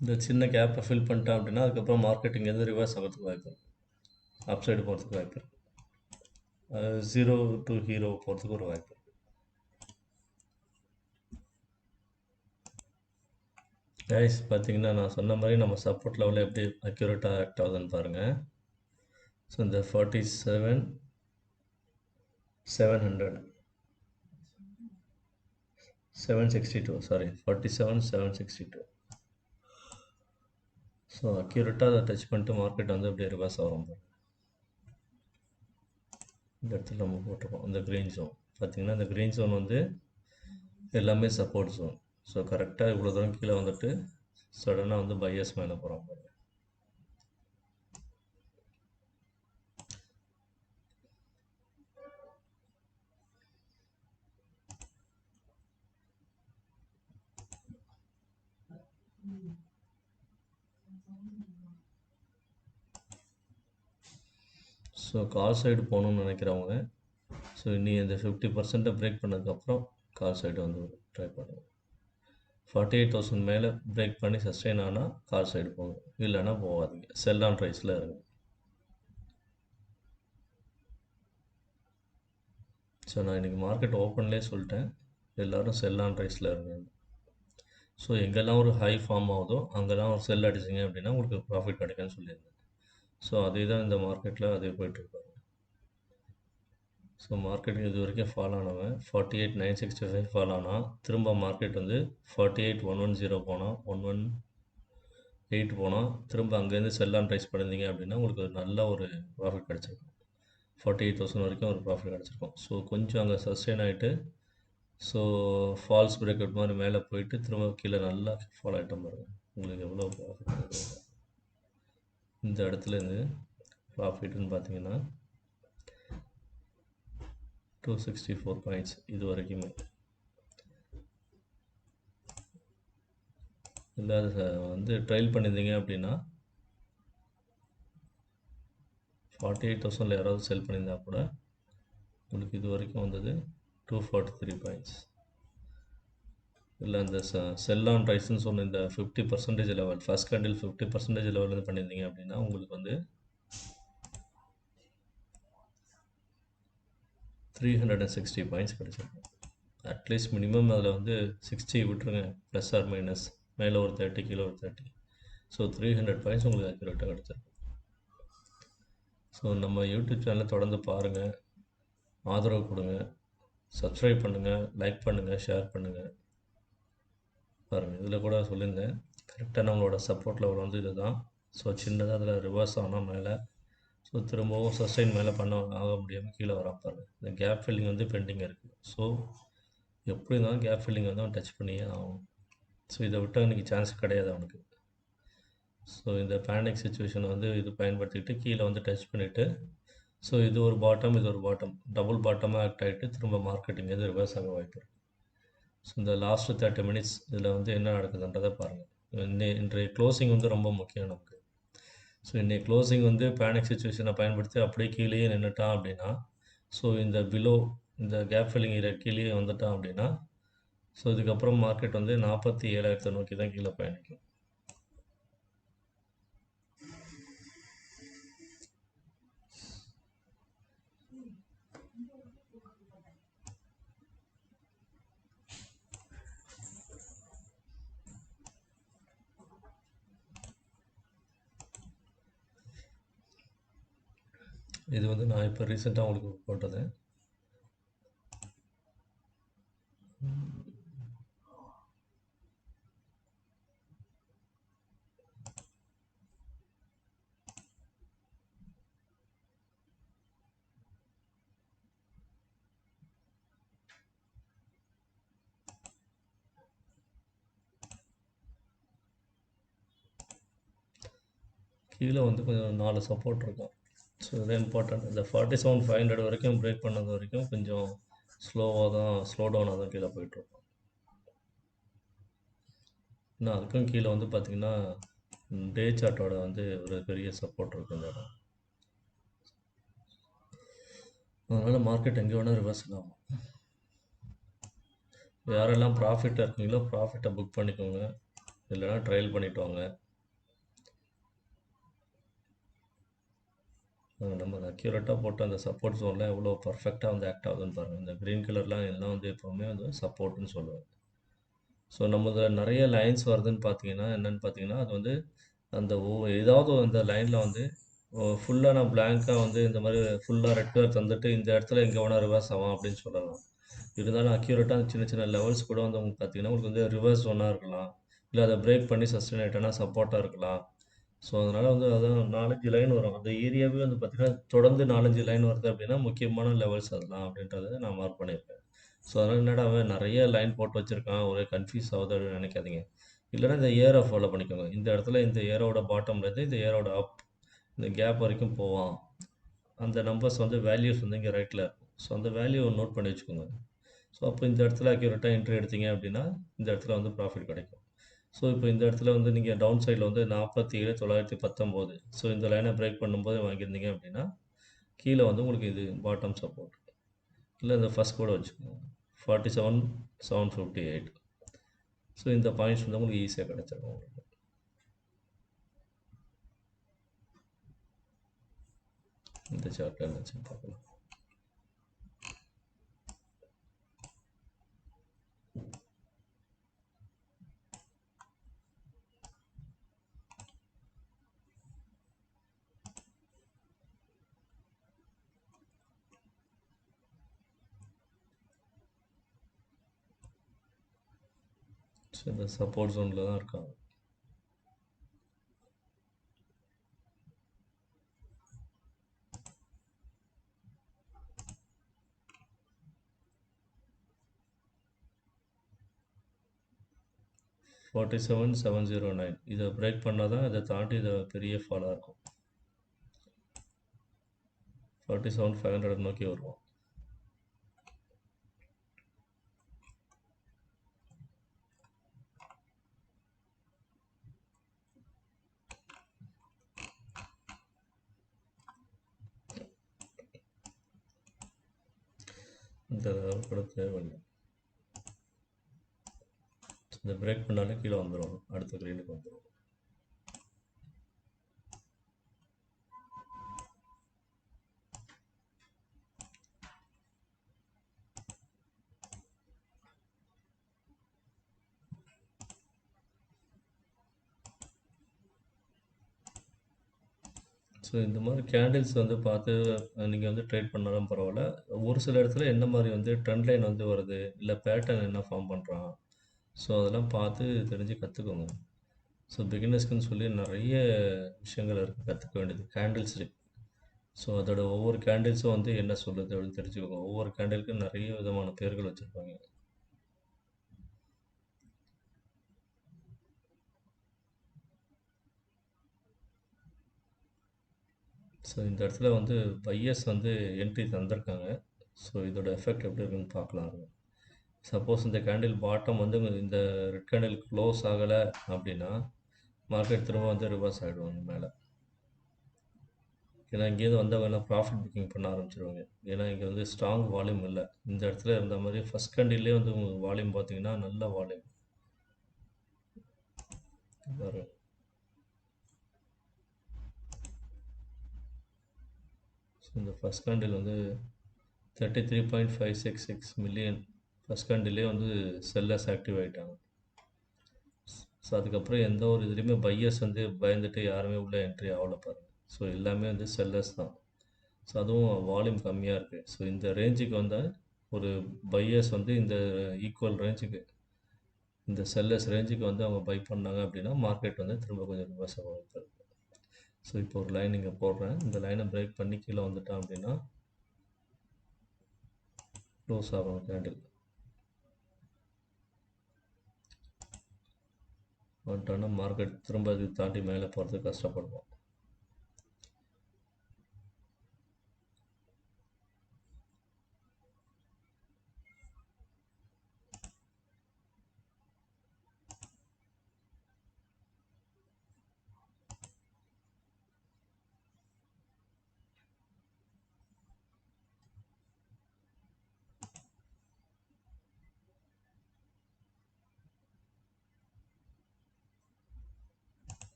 இந்த சின்ன கேப்பை ஃபில் பண்ணிட்டேன் அப்படின்னா அதுக்கப்புறம் மார்க்கெட்டிங் எது ரிவர்ஸ் ஆகிறதுக்கு வாய்ப்பு இருக்குது, அப் சைடு போகிறதுக்கு வாய்ப்பு இருக்குது, 0 to ஹீரோ போகிறதுக்கு ஒரு வாய்ப்பு இருக்குது. கைஸ் பார்த்தீங்கன்னா நான் சொன்ன மாதிரி நம்ம சப்போர்ட் லெவலில் எப்படி அக்யூரேட்டாக ஆக்ட் ஆகுதுன்னு பாருங்கள். ஸோ இந்த 47,700 762 சாரி 47,762. ஸோ அக்யூரேட்டாக அதை டச் பண்ணிட்டு மார்க்கெட் வந்து அப்படியே ரிவர்ஸ் ஆகும். இந்த இடத்துல நம்ம போட்டிருக்கோம் இந்த க்ரீன் ஜோன். பார்த்திங்கன்னா இந்த க்ரீன் ஜோன் வந்து எல்லாமே சப்போர்ட் ஜோன். ஸோ கரெக்டாக இவ்வளோ தூரம் கீழே வந்துட்டு சடனாக வந்து பையர்ஸ் மேலே போகிறோம். ஸோ கால் சைடு போகணுன்னு நினைக்கிறவங்க ஸோ இன்னி இந்த 50% பிரேக் பண்ணதுக்கப்புறம் கால் சைடு வந்து ட்ரை பண்ணுங்கள். 48,000 மேலே பிரேக் பண்ணி சஸ்டெயின் ஆனால் கால் சைடு போங்க, இல்லைன்னா போகாதீங்க, செல் ஆன் ரைஸில் இருங்க. ஸோ நான் இன்றைக்கி மார்க்கெட் ஓப்பன்லேயே சொல்லிட்டேன் எல்லோரும் செல் ஆன் ரைஸில் இருங்க. ஸோ எங்கெல்லாம் ஒரு ஹை ஃபார்ம் ஆகுதோ அங்கெல்லாம் ஒரு செல் அடிச்சிங்க அப்படின்னா உங்களுக்கு ப்ராஃபிட் கிடைக்கும்னு சொல்லியிருந்தேன். ஸோ அதே தான் இந்த மார்க்கெட்டில் அதே போய்ட்டுருக்காங்க. ஸோ மார்க்கெட் இது வரைக்கும் ஃபால் ஆனவன் 48,965 ஃபால் ஆனால் திரும்ப மார்க்கெட் வந்து 48,110 போனால் 118 போனால் திரும்ப அங்கேருந்து செல் ஆன் ரைஸ் பண்ணியிருந்தீங்க அப்படின்னா உங்களுக்கு நல்ல ஒரு ப்ராஃபிட் கிடச்சிருக்கும். 48,000 வரைக்கும் ஒரு ப்ராஃபிட் கிடச்சிருக்கும். ஸோ கொஞ்சம் அங்கே சஸ்டெயின் ஆகிட்டு ஸோ ஃபால்ஸ் பிரேக் அவுட் மாதிரி மேலே போயிட்டு திரும்ப கீழே நல்லா ஃபால் ஆகிட்டோம் பாருங்கள். உங்களுக்கு எவ்வளோ ப்ராஃபிட் கிடைக்கும் இந்த இடத்துலேருந்து. ப்ராஃபிட்னு பார்த்தீங்கன்னா 264 பாயிண்ட்ஸ் இது வரைக்குமே. இல்லை அது வந்து ட்ரையல் பண்ணியிருந்தீங்க அப்படின்னா 48,000 யாராவது செல் பண்ணியிருந்தா கூட உங்களுக்கு இது வரைக்கும் வந்தது 243 பாயிண்ட்ஸ். இல்லை அந்த செல் ஆன் ரைஸ்ன்னு சொன்ன இந்த 50% லெவல் ஃபஸ்ட் கேண்டில் 50% லெவலில் இது பண்ணியிருந்தீங்க அப்படின்னா உங்களுக்கு வந்து 360 பாயிண்ட்ஸ் கிடச்சிருக்கும். அட்லீஸ்ட் மினிமம் அதில் வந்து 60 விட்டுருங்க, ப்ளஸ் ஆர் மைனஸ், மேலே ஒரு 30 கீழே ஒரு 30. ஸோ 300 பாயிண்ட்ஸ் உங்களுக்கு அக்யூரேட்டாக கிடச்சிருக்கும். ஸோ நம்ம யூடியூப் சேனலை தொடர்ந்து பாருங்கள், ஆதரவு கொடுங்க, சப்ஸ்கிரைப் பண்ணுங்கள், லைக் பண்ணுங்கள், ஷேர் பண்ணுங்கள். பாருங்கள் இதில் கூட சொல்லியிருந்தேன் கரெக்டாக நம்மளோட சப்போர்ட் லெவல் வந்து இது தான். ஸோ சின்னதாக அதில் ரிவர்ஸ் ஆனால் மேலே ஸோ திரும்பவும் சஸ்டெயின் மேலே ஆக முடியாமல் கீழே வராப்பாரு. இந்த கேப் ஃபில்லிங் வந்து பெண்டிங் இருக்குது. ஸோ எப்படி இருந்தாலும் கேப் ஃபில்லிங் வந்து அவன் டச் பண்ணியே ஆகும். ஸோ இதை விட்டால் இன்றைக்கி சான்ஸ் கிடையாது அவனுக்கு. ஸோ இந்த பேனிக் சுச்சுவேஷனை வந்து இது பயன்படுத்திக்கிட்டு கீழே வந்து டச் பண்ணிவிட்டு ஸோ இது ஒரு பாட்டம் இது ஒரு பாட்டம் டபுள் பாட்டமாக ஆக்ட் ஆகிட்டு திரும்ப மார்க்கெட்டிங் வந்து ரிவர்ஸ் ஆக வாய்ப்பு இருக்குது. ஸோ இந்த லாஸ்ட்டு 30 மினிட்ஸ் இதில் வந்து என்ன நடக்குதுன்றதை பாருங்கள். இன்றைய க்ளோசிங் வந்து ரொம்ப முக்கியம் நமக்கு. ஸோ இன்றைய க்ளோசிங் வந்து பேனிக் சுச்சுவேஷனை பயன்படுத்தி அப்படியே கீழேயே நின்றுட்டான் அப்படின்னா ஸோ இந்த பிலோ இந்த கேப் ஃபில்லிங் கீழே வந்துட்டான் அப்படின்னா ஸோ இதுக்கப்புறம் மார்க்கெட் வந்து 47,000 நோக்கி தான் கீழே பயணிக்கும். இது வந்து நான் இப்போ ரீசெண்டாக உங்களுக்கு போட்டது. கீழே வந்து கொஞ்சம் 4 சப்போர்ட் இருக்கும். ஸோ இது இம்பார்ட்டன்ட். இந்த 47,500 வரைக்கும் பிரேக் பண்ணது வரைக்கும் கொஞ்சம் ஸ்லோ டவுனாக தான் கீழே போயிட்டுருக்கும். இன்னும் அதுக்கும் கீழே வந்து பார்த்தீங்கன்னா டே சார்ட்டோட வந்து ஒரு பெரிய சப்போர்ட் இருக்குது இந்த இடம். அதனால் மார்க்கெட் எங்கே வேணால் ரிவர்சல் ஆகும். யாரெல்லாம் ப்ராஃபிட்டாக இருக்கீங்களோ ப்ராஃபிட்டை புக் பண்ணிக்கோங்க, இல்லைனா ட்ரையல் பண்ணிட்டு வாங்க. நம்ம அக்யூரேட்டாக போட்டு அந்த சப்போர்ட் ஜோனில் எவ்வளோ பர்ஃபெக்டாக வந்து ஆக்ட் ஆகுதுன்னு பாருங்கள். இந்த க்ரீன் கலர்லாம் எல்லாம் வந்து எப்போவுமே வந்து சப்போர்ட்டுன்னு சொல்லுவேன். ஸோ நம்ம இதில் நிறைய லைன்ஸ் வருதுன்னு பார்த்தீங்கன்னா என்னென்னு பார்த்தீங்கன்னா அது வந்து அந்த ஏதாவது அந்த லைனில் வந்து ஃபுல்லாக நான் பிளாங்காக வந்து இந்த மாதிரி ஃபுல்லாக ரெட் கலர் தந்துட்டு இந்த இடத்துல எங்கே வேணால் ரிவர்ஸ் ஆகும் அப்படின்னு சொல்லலாம். இருந்தாலும் அக்யூரேட்டாக சின்ன சின்ன லெவல்ஸ் கூட வந்து உங்களுக்கு பார்த்தீங்கன்னா உங்களுக்கு வந்து ரிவர்ஸ் ஒன்னாக இருக்கலாம், இல்லை அதை பிரேக் பண்ணி சஸ்டெயின் ஆகிட்டோன்னா சப்போர்ட்டாக இருக்கலாம். ஸோ அதனால் வந்து அதான் 4-5 லைன் வரும். அந்த ஏரியாவே வந்து பார்த்திங்கன்னா தொடர்ந்து 4-5 லைன் வருது அப்படின்னா முக்கியமான லெவல்ஸ் அதெல்லாம் அப்படின்றத நான் மார்க் பண்ணியிருக்கேன். ஸோ அதனால் என்னடா அவன் நிறைய லைன் போட்டு வச்சுருக்கான், ஒரே கன்ஃபியூஸ் ஆகுது அப்படின்னு நினைக்காதீங்க. இல்லைன்னா இந்த ஏரை ஃபாலோ பண்ணிக்கோங்க. இந்த இடத்துல இந்த ஏரோட பாட்டம்லேருந்து இந்த ஏரோட அப் இந்த கேப் வரைக்கும் போவான். அந்த நம்பர்ஸ் வந்து வேல்யூஸ் வந்து இங்கே ரைட்டில் இருக்கும். ஸோ அந்த வேல்யூ நோட் பண்ணி வச்சுக்கோங்க. ஸோ அப்போ இந்த இடத்துல அக்யூரேட்டாக என்ட்ரி எடுத்தீங்க அப்படின்னா இந்த இடத்துல வந்து ப்ராஃபிட் கிடைக்கும். ஸோ இப்போ இந்த இடத்துல வந்து நீங்கள் டவுன் சைடில் வந்து 47,919. ஸோ இந்த லைனை பிரேக் பண்ணும்போது வாங்கியிருந்தீங்க அப்படின்னா கீழே வந்து உங்களுக்கு இது பாட்டம் சப்போர்ட், இல்லை இந்த ஃபஸ்ட் கூட வச்சுக்கோங்க 47,758. ஸோ இந்த பாயிண்ட்ஸ் வந்து உங்களுக்கு ஈஸியாக கிடைச்சிடும் உங்களுக்கு. இந்த சார்ட்டில் என்ன பார்க்கலாம். ஸோ இந்த சப்போர்ட் ஜோனில் தான் இருக்காங்க. $47,709 இதை பிரேக் பண்ணால் தான் இதை தாண்டி இதை பெரிய ஃபாலாக இருக்கும். 47,500 நோக்கி வருவோம். இந்த கூட தேவையில்லை. இந்த பிரேக் பண்ணாலே கீழே வந்துடும், அடுத்த க்ரீனுக்கு வந்துடும். ஸோ இந்த மாதிரி கேண்டில்ஸ் வந்து பார்த்து நீங்கள் வந்து ட்ரேட் பண்ணாலும் பரவாயில்ல. ஒரு சில இடத்துல என்ன மாதிரி வந்து ட்ரெண்ட் லைன் வந்து வருது, இல்லை பேட்டர்ன் என்ன ஃபார்ம் பண்ணுறான், ஸோ அதெல்லாம் பார்த்து தெரிஞ்சு கற்றுக்கோங்க. ஸோ பிகினர்ஸ்க்குன்னு சொல்லி நிறைய விஷயங்கள் இருக்குது கற்றுக்க வேண்டியது. கேண்டில்ஸ் இருக்குது. ஸோ அதோட ஒவ்வொரு கேண்டில்ஸும் வந்து என்ன சொல்லுது அப்படின்னு தெரிஞ்சுக்கோங்க. ஒவ்வொரு கேண்டிலுக்கும் நிறைய விதமான பேர்கள் வச்சுருப்பாங்க. ஸோ இந்த இடத்துல வந்து பையர்ஸ் வந்து என்ட்ரி தந்திருக்காங்க. ஸோ இதோட எஃபெக்ட் எப்படி இருக்குன்னு பார்க்கலாம். சப்போஸ் இந்த கேண்டில் பாட்டம் வந்து இந்த ரெட் கேண்டில் க்ளோஸ் ஆகலை அப்படின்னா மார்க்கெட் திரும்ப வந்து ரிவர்ஸ் ஆகிடுவாங்க மேலே. ஏன்னா இங்கேருந்து வந்தவங்க எல்லாம் ப்ராஃபிட் புக்கிங் பண்ண ஆரம்பிச்சிருவாங்க. ஏன்னா இங்கே வந்து ஸ்ட்ராங் வால்யூம் இல்லை. இந்த இடத்துல இருந்த மாதிரி ஃபஸ்ட் கேண்டில்லே வந்து வால்யூம் பார்த்தீங்கன்னா நல்ல வால்யூம் வரும். ஸோ இந்த ஃபஸ்ட் கேண்டில் வந்து 33.566 மில்லியன் ஃபஸ்ட் கேண்டிலே வந்து செல்லர்ஸ் ஆக்டிவ் ஆகிட்டாங்க. ஸோ அதுக்கப்புறம் எந்த ஒரு இதுலேயுமே பையர்ஸ் வந்து பயந்துட்டு யாருமே உள்ளே என்ட்ரி ஆகல பாருங்கள். ஸோ எல்லாமே வந்து செல்லர்ஸ் தான். ஸோ அதுவும் வால்யூம் கம்மியாக இருக்குது. ஸோ இந்த ரேஞ்சுக்கு வந்து ஒரு பையர்ஸ் வந்து இந்த ஈக்குவல் ரேஞ்சுக்கு இந்த செல்லர்ஸ் ரேஞ்சுக்கு வந்து அவங்க பை பண்ணாங்க அப்படின்னா மார்க்கெட் வந்து திரும்ப கொஞ்சம் ரிவர்ஸ் ஆக வாய்ப்பு இருக்குது. ஸோ இப்போ ஒரு லைன் இங்கே போடுறேன். இந்த லைனை பிரேக் பண்ணி கீழே வந்துட்டான் அப்படின்னா க்ளோஸ் ஆகணும் கேண்டில் வந்துட்டோன்னா மார்க்கெட் திரும்ப இது தாண்டி மேலே போகிறதுக்கு கஷ்டப்படுவோம்.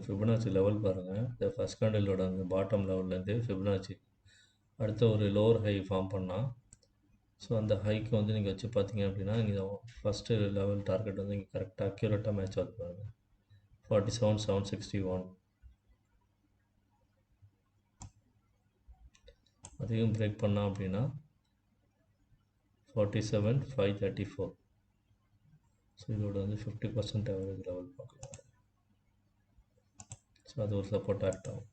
ஃபிபனாச்சி லெவல் பாருங்கள். இந்த ஃபஸ்ட் கேண்டிலோட அந்த பாட்டம் லெவல்லேருந்து ஃபிபனாச்சி அடுத்த ஒரு லோவர் ஹை ஃபார்ம் பண்ணால், ஸோ அந்த ஹைக்கு வந்து நீங்கள் வச்சு பார்த்தீங்க அப்படின்னா இங்கே ஃபஸ்ட்டு லெவல் டார்கெட் வந்து இங்கே கரெக்டாக அக்யூரேட்டாக மேட்ச் ஆகுது பாருங்கள். 47,761 அதையும் பிரேக் பண்ணால் அப்படின்னா 47,534. ஸோ இதோட வந்து 50% ஆவரேஜ் லெவல் பார்க்கலாம். ஸோ அது ஒரு சப்போர்ட் ஆக்ட் ஆகும்.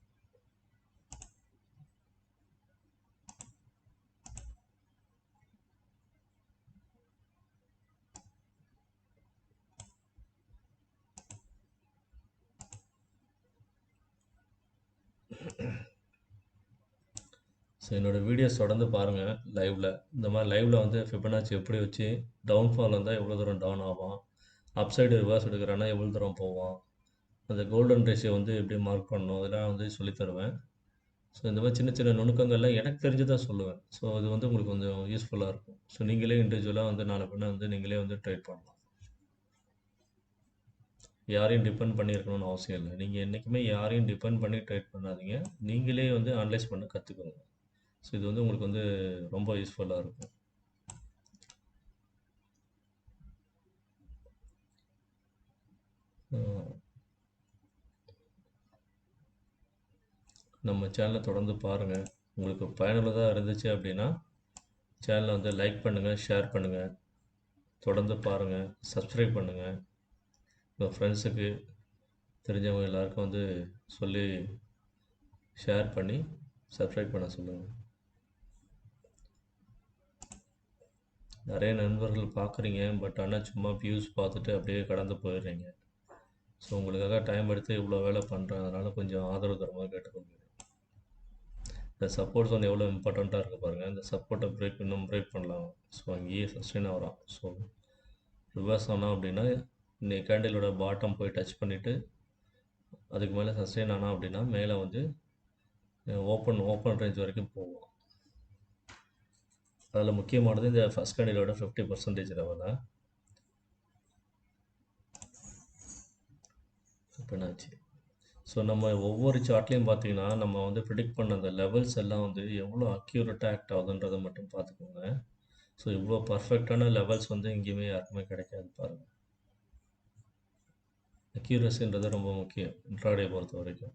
ஸோ என்னோடய வீடியோஸ் தொடர்ந்து பாருங்கள் லைவில். இந்த மாதிரி லைவில் வந்து ஃபிபனாச்சி எப்படி வச்சு டவுன்ஃபால் வந்தால் எவ்வளோ தூரம் டவுன் ஆகும், அப்சைடு ரிவர்ஸ் எடுக்கிறான்னா எவ்வளோ தூரம் போவோம், அந்த கோல்டன் ரேஷியோ வந்து எப்படி மார்க் பண்ணணும் அதெல்லாம் வந்து சொல்லித் தருவேன். ஸோ இந்த மாதிரி சின்ன சின்ன நுணுக்கங்கள்லாம் எனக்கு தெரிஞ்சு தான் சொல்லுவேன். ஸோ அது வந்து உங்களுக்கு கொஞ்சம் யூஸ்ஃபுல்லாக இருக்கும். ஸோ நீங்களே இண்டிவிஜுவலாக வந்து நாளை பின்ன வந்து நீங்களே வந்து ட்ரேட் பண்ணலாம். யாரையும் டிபெண்ட் பண்ணியிருக்கணும்னு அவசியம் இல்லை. நீங்கள் என்றைக்குமே யாரையும் டிபெண்ட் பண்ணி ட்ரேட் பண்ணாதீங்க. நீங்களே வந்து அனலைஸ் பண்ண கற்றுக்கோங்க. ஸோ இது வந்து உங்களுக்கு வந்து ரொம்ப யூஸ்ஃபுல்லாக இருக்கும். நம்ம சேனலை தொடர்ந்து பாருங்கள். உங்களுக்கு பயனுள்ளதாக இருந்துச்சு அப்படின்னா சேனலை வந்து லைக் பண்ணுங்கள், ஷேர் பண்ணுங்கள், தொடர்ந்து பாருங்கள், சப்ஸ்கிரைப் பண்ணுங்கள். உங்கள் ஃப்ரெண்ட்ஸுக்கு தெரிஞ்சவங்க எல்லாருக்கும் வந்து சொல்லி ஷேர் பண்ணி சப்ஸ்கிரைப் பண்ண சொல்லுங்கள். நிறைய நண்பர்கள் பார்க்குறீங்க, பட் ஆனால் சும்மா வியூஸ் பார்த்துட்டு அப்படியே கடந்து போயிடுறீங்க. ஸோ உங்களுக்காக டைம் எடுத்து இவ்வளோ வேலை பண்ணுறேன், அதனால் கொஞ்சம் ஆதரவு தர மாதிரி கேட்டுக்கொள்கிறேன். இந்த சப்போர்ட் ஜோன் எவ்வளோ இம்பார்ட்டண்ட்டாக இருக்குது பாருங்கள். இந்த சப்போர்ட்டை இன்னும் பிரேக் பண்ணலாம். ஸோ அங்கேயே சஸ்டெயின் ஆகிறான். ஸோ ரிவர்ஸ் ஆனால் அப்படின்னா இந்த கேண்டிலோட பாட்டம் போய் டச் பண்ணிவிட்டு அதுக்கு மேலே சஸ்டெயின் ஆனால் அப்படின்னா மேலே வந்து ஓப்பன் ரேஞ்ச் வரைக்கும் போகும். அதில் முக்கியமானது இந்த ஃபஸ்ட் கேண்டிலோட 50% லெவலில் என்னாச்சு. ஸோ நம்ம ஒவ்வொரு சார்ட்லேயும் பார்த்தீங்கன்னா நம்ம வந்து ப்ரிடிக்ட் பண்ண அந்த லெவல்ஸ் எல்லாம் வந்து எவ்வளோ அக்யூரேட்டாக ஆக்ட் ஆகுதுன்றதை மட்டும் பார்த்துக்கோங்க. ஸோ இவ்வளோ பர்ஃபெக்டான லெவல்ஸ் வந்து எங்கேயுமே யாருக்குமே கிடைக்காது பாருங்கள். அக்யூரஸின்றது ரொம்ப முக்கியம் இன்ட்ராடே பொறுத்த வரைக்கும்.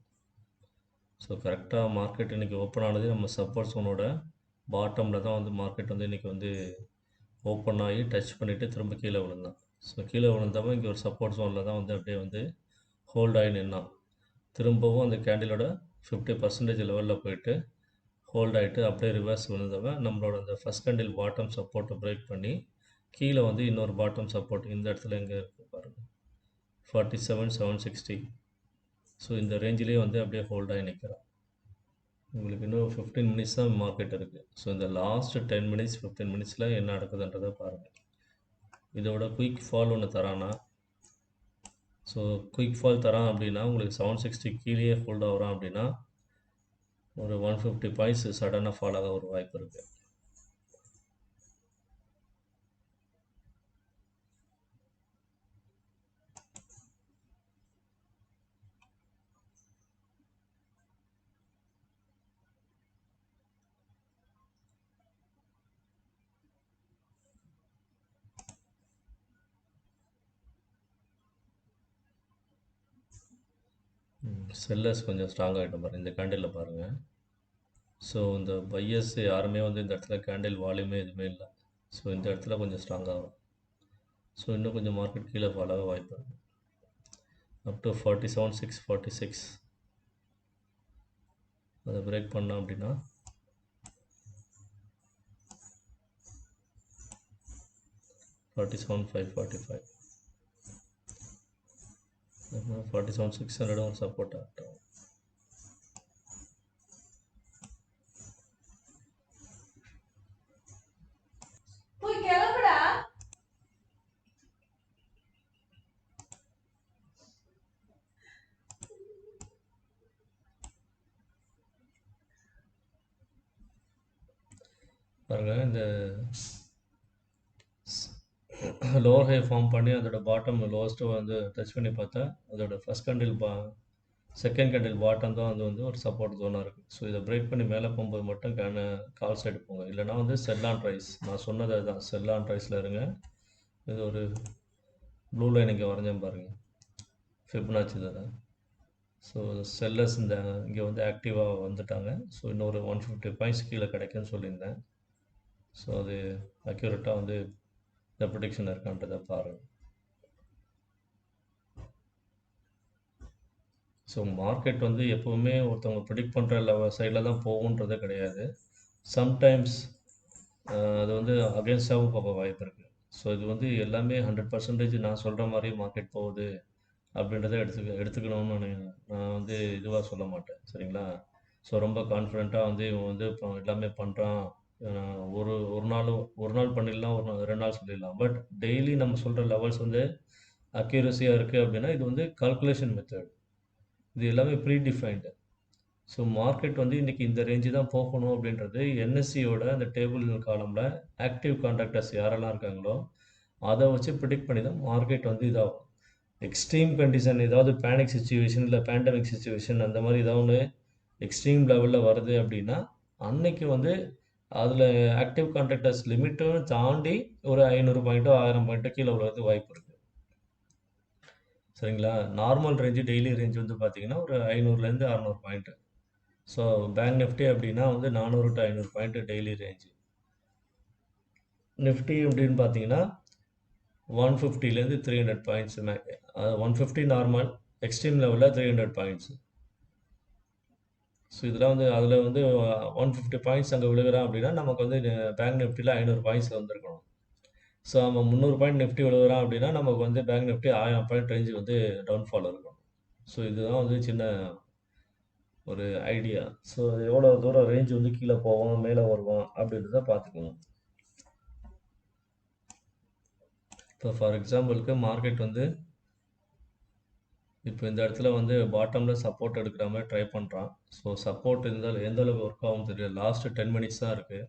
ஸோ கரெக்டாக மார்க்கெட் இன்றைக்கி ஓப்பன் ஆனது நம்ம சப்போர்ட் ஜோனோட பாட்டமில் தான் வந்து மார்க்கெட் வந்து இன்றைக்கி வந்து ஓப்பன் ஆகி டச் பண்ணிவிட்டு திரும்ப கீழே விழுந்தான். ஸோ கீழே விழுந்தவன் இங்கே ஒரு சப்போர்ட் ஜோனில் தான் வந்து அப்படியே வந்து ஹோல்ட் ஆகி நின்னான். திரும்பவும் அந்த கேண்டிலோட 50% லெவலில் போயிட்டு ஹோல்ட் ஆகிட்டு அப்படியே ரிவர்ஸ் விழுந்தவன் நம்மளோட அந்த ஃபஸ்ட் கேண்டில் பாட்டம் சப்போர்ட்டை பிரேக் பண்ணி கீழே வந்து இன்னொரு பாட்டம் சப்போர்ட் இந்த இடத்துல எங்கே இருக்குது பாருங்கள், 47,760. ஸோ இந்த ரேஞ்சிலே வந்து அப்படியே ஹோல்ட் ஆகி நிற்கிறான். உங்களுக்கு இன்னும் 15 மினிட்ஸ் தான் மார்க்கெட் இருக்குது. ஸோ இந்த லாஸ்ட் 10 மினிட்ஸ் 15 மினிட்ஸில் என்ன நடக்குதுன்றதை பாருங்கள். இதோட குயிக் ஃபால் ஒன்று தரானா, ஸோ குயிக் ஃபால் தரான் அப்படின்னா உங்களுக்கு 760 கீழே ஹோல்ட் ஆகிறான் அப்படின்னா ஒரு 150 பாயிண்ட்ஸ் சடனாக ஃபால் ஆக ஒரு வாய்ப்பு இருக்குது. செல்லர்ஸ் கொஞ்சம் ஸ்ட்ராங் ஆகிட்ட பாருங்கள் இந்த கேண்டிலில் பாருங்கள். ஸோ இந்த பையர்ஸ் யாருமே வந்து இந்த இடத்துல கேண்டில் வால்யூமே எதுவுமே இல்லை. ஸோ இந்த இடத்துல கொஞ்சம் ஸ்ட்ராங்காகும். ஸோ இன்னும் கொஞ்சம் மார்க்கெட் கீழே ஃபால் ஆக வாய்ப்பு இருக்குது. அப் டு 47,646 அதை பிரேக் பண்ணோம் அப்படின்னா 47,545 47,600 ஒரு சப்போர்ட் ஆகட்டும். போய் கிளம்புடா. பாருங்கள் இந்த லோவர் ஹை ஃபார்ம் பண்ணி அதோட பாட்டம் லோவஸ்ட்டு வந்து டச் பண்ணி பார்த்தா அதோட first candle second candle bottom தான் வந்து ஒரு சப்போர்ட் ஜோனாக இருக்குது. ஸோ இதை பிரேக் பண்ணி மேலே போகும்போது மட்டும் கால் சைடு போங்க, இல்லைனா வந்து செல் ஆன் ரைஸ். நான் சொன்னது அதுதான், செல் ஆன் ரைஸில் இருங்க. இது ஒரு ப்ளூ லைன் இங்கே வரைஞ்சேன் பாருங்கள், ஃபிப்னாச்சி தானே. ஸோ செல்லர்ஸ் இங்கே வந்து ஆக்டிவாக வந்துட்டாங்க. ஸோ இன்னொரு 150 பாயிண்ட்ஸ் கீழே கிடைக்குன்னு சொல்லியிருந்தேன். ஸோ அது அக்யூரேட்டாக வந்து இந்த ப்ரொடிக்ஷன் இருக்கான்றதை பாருங்கள். ஸோ மார்க்கெட் வந்து எப்போவுமே ஒருத்தவங்க ப்ரிடிக்ட் பண்ணுற சைடில் தான் போகுன்றதே கிடையாது. சம்டைம்ஸ் அது வந்து அகேன்ஸ்டாகவும் போக வாய்ப்பு இருக்குது. ஸோ இது வந்து எல்லாமே 100% நான் சொல்கிற மாதிரி மார்க்கெட் போகுது அப்படின்றத எடுத்துக்கணும்னு நான் வந்து இதுவாக சொல்ல மாட்டேன், சரிங்களா. ஸோ ரொம்ப கான்ஃபிடெண்ட்டாக வந்து இவன் வந்து இப்போ எல்லாமே பண்ணுறான், ஒரு நாள் பண்ணிடலாம், ஒரு நாள் 2 நாள் சொல்லிடலாம். பட் டெய்லி நம்ம சொல்கிற லெவல்ஸ் வந்து அக்யூரஸியாக இருக்குது அப்படின்னா இது வந்து கால்குலேஷன் மெத்தட், இது எல்லாமே ப்ரீ டிஃபைன்டு. ஸோ மார்க்கெட் வந்து இன்றைக்கி இந்த ரேஞ்சு தான் போகணும் அப்படின்றது என்எஸ்சியோட அந்த டேபிள் காலமில் ஆக்டிவ் கான்ட்ராக்டர்ஸ் யாரெல்லாம் இருக்காங்களோ அதை வச்சு ப்ரிடிக்ட் பண்ணி தான் மார்க்கெட் வந்து இதாகும். எக்ஸ்ட்ரீம் கண்டிஷன், ஏதாவது பேனிக் சுச்சுவேஷன் இல்லை பேண்டமிக் சுச்சுவேஷன் அந்த மாதிரி ஏதாவது எக்ஸ்ட்ரீம் லெவலில் வருது அப்படின்னா அன்னைக்கு வந்து அதில் ஆக்டிவ் கான்ட்ராக்டர்ஸ் லிமிட்டும் தாண்டி ஒரு 500 பாயிண்ட்டோ 1000 பாயிண்ட்டோ கீழே உள்ளது வாய்ப்பு இருக்குது, சரிங்களா. நார்மல் ரேஞ்சு டெய்லி ரேஞ்ச் வந்து பார்த்திங்கன்னா ஒரு 500லேருந்து 600 பாயிண்ட்டு. ஸோ பேங்க் நிஃப்டி அப்படின்னா வந்து 400 to 500 point daily range. Nifty அப்படின்னு பார்த்தீங்கன்னா 150லேருந்து 300 பாயிண்ட்ஸு 150 நார்மல், எக்ஸ்ட்ரீம் லெவலில் 300 பாயிண்ட்ஸு. ஸோ இதெல்லாம் வந்து அதில் வந்து 150 பாயிண்ட்ஸ் அங்கே விழுகிறான் அப்படின்னா நமக்கு வந்து பேங்க் நிஃப்டியில் 500 பாயிண்ட்ஸ் வந்திருக்கணும். ஸோ நம்ம 300 பாயிண்ட் நிஃப்டி விழுகிறான் அப்படின்னா நமக்கு வந்து பேங்க் நிஃப்டி 1000 பாயிண்ட் ரேஞ்சு வந்து டவுன்ஃபால் இருக்கும். ஸோ இதுதான் வந்து சின்ன ஒரு ஐடியா. ஸோ எவ்வளோ தூரம் ரேஞ்ச் வந்து கீழே போவான் மேலே வருவான் அப்படின்றத பார்த்துக்கணும். இப்போ ஃபார் எக்ஸாம்பிளுக்கு மார்க்கெட் வந்து இப்போ இந்த இடத்துல வந்து பாட்டமில் சப்போர்ட் எடுக்கிற மாதிரி ட்ரை பண்ணுறான். ஸோ சப்போர்ட் இருந்தால் எந்த அளவுக்கு ஒர்க் ஆகும் தெரியல. லாஸ்ட்டு 10 மினிட்ஸ் தான் இருக்குது.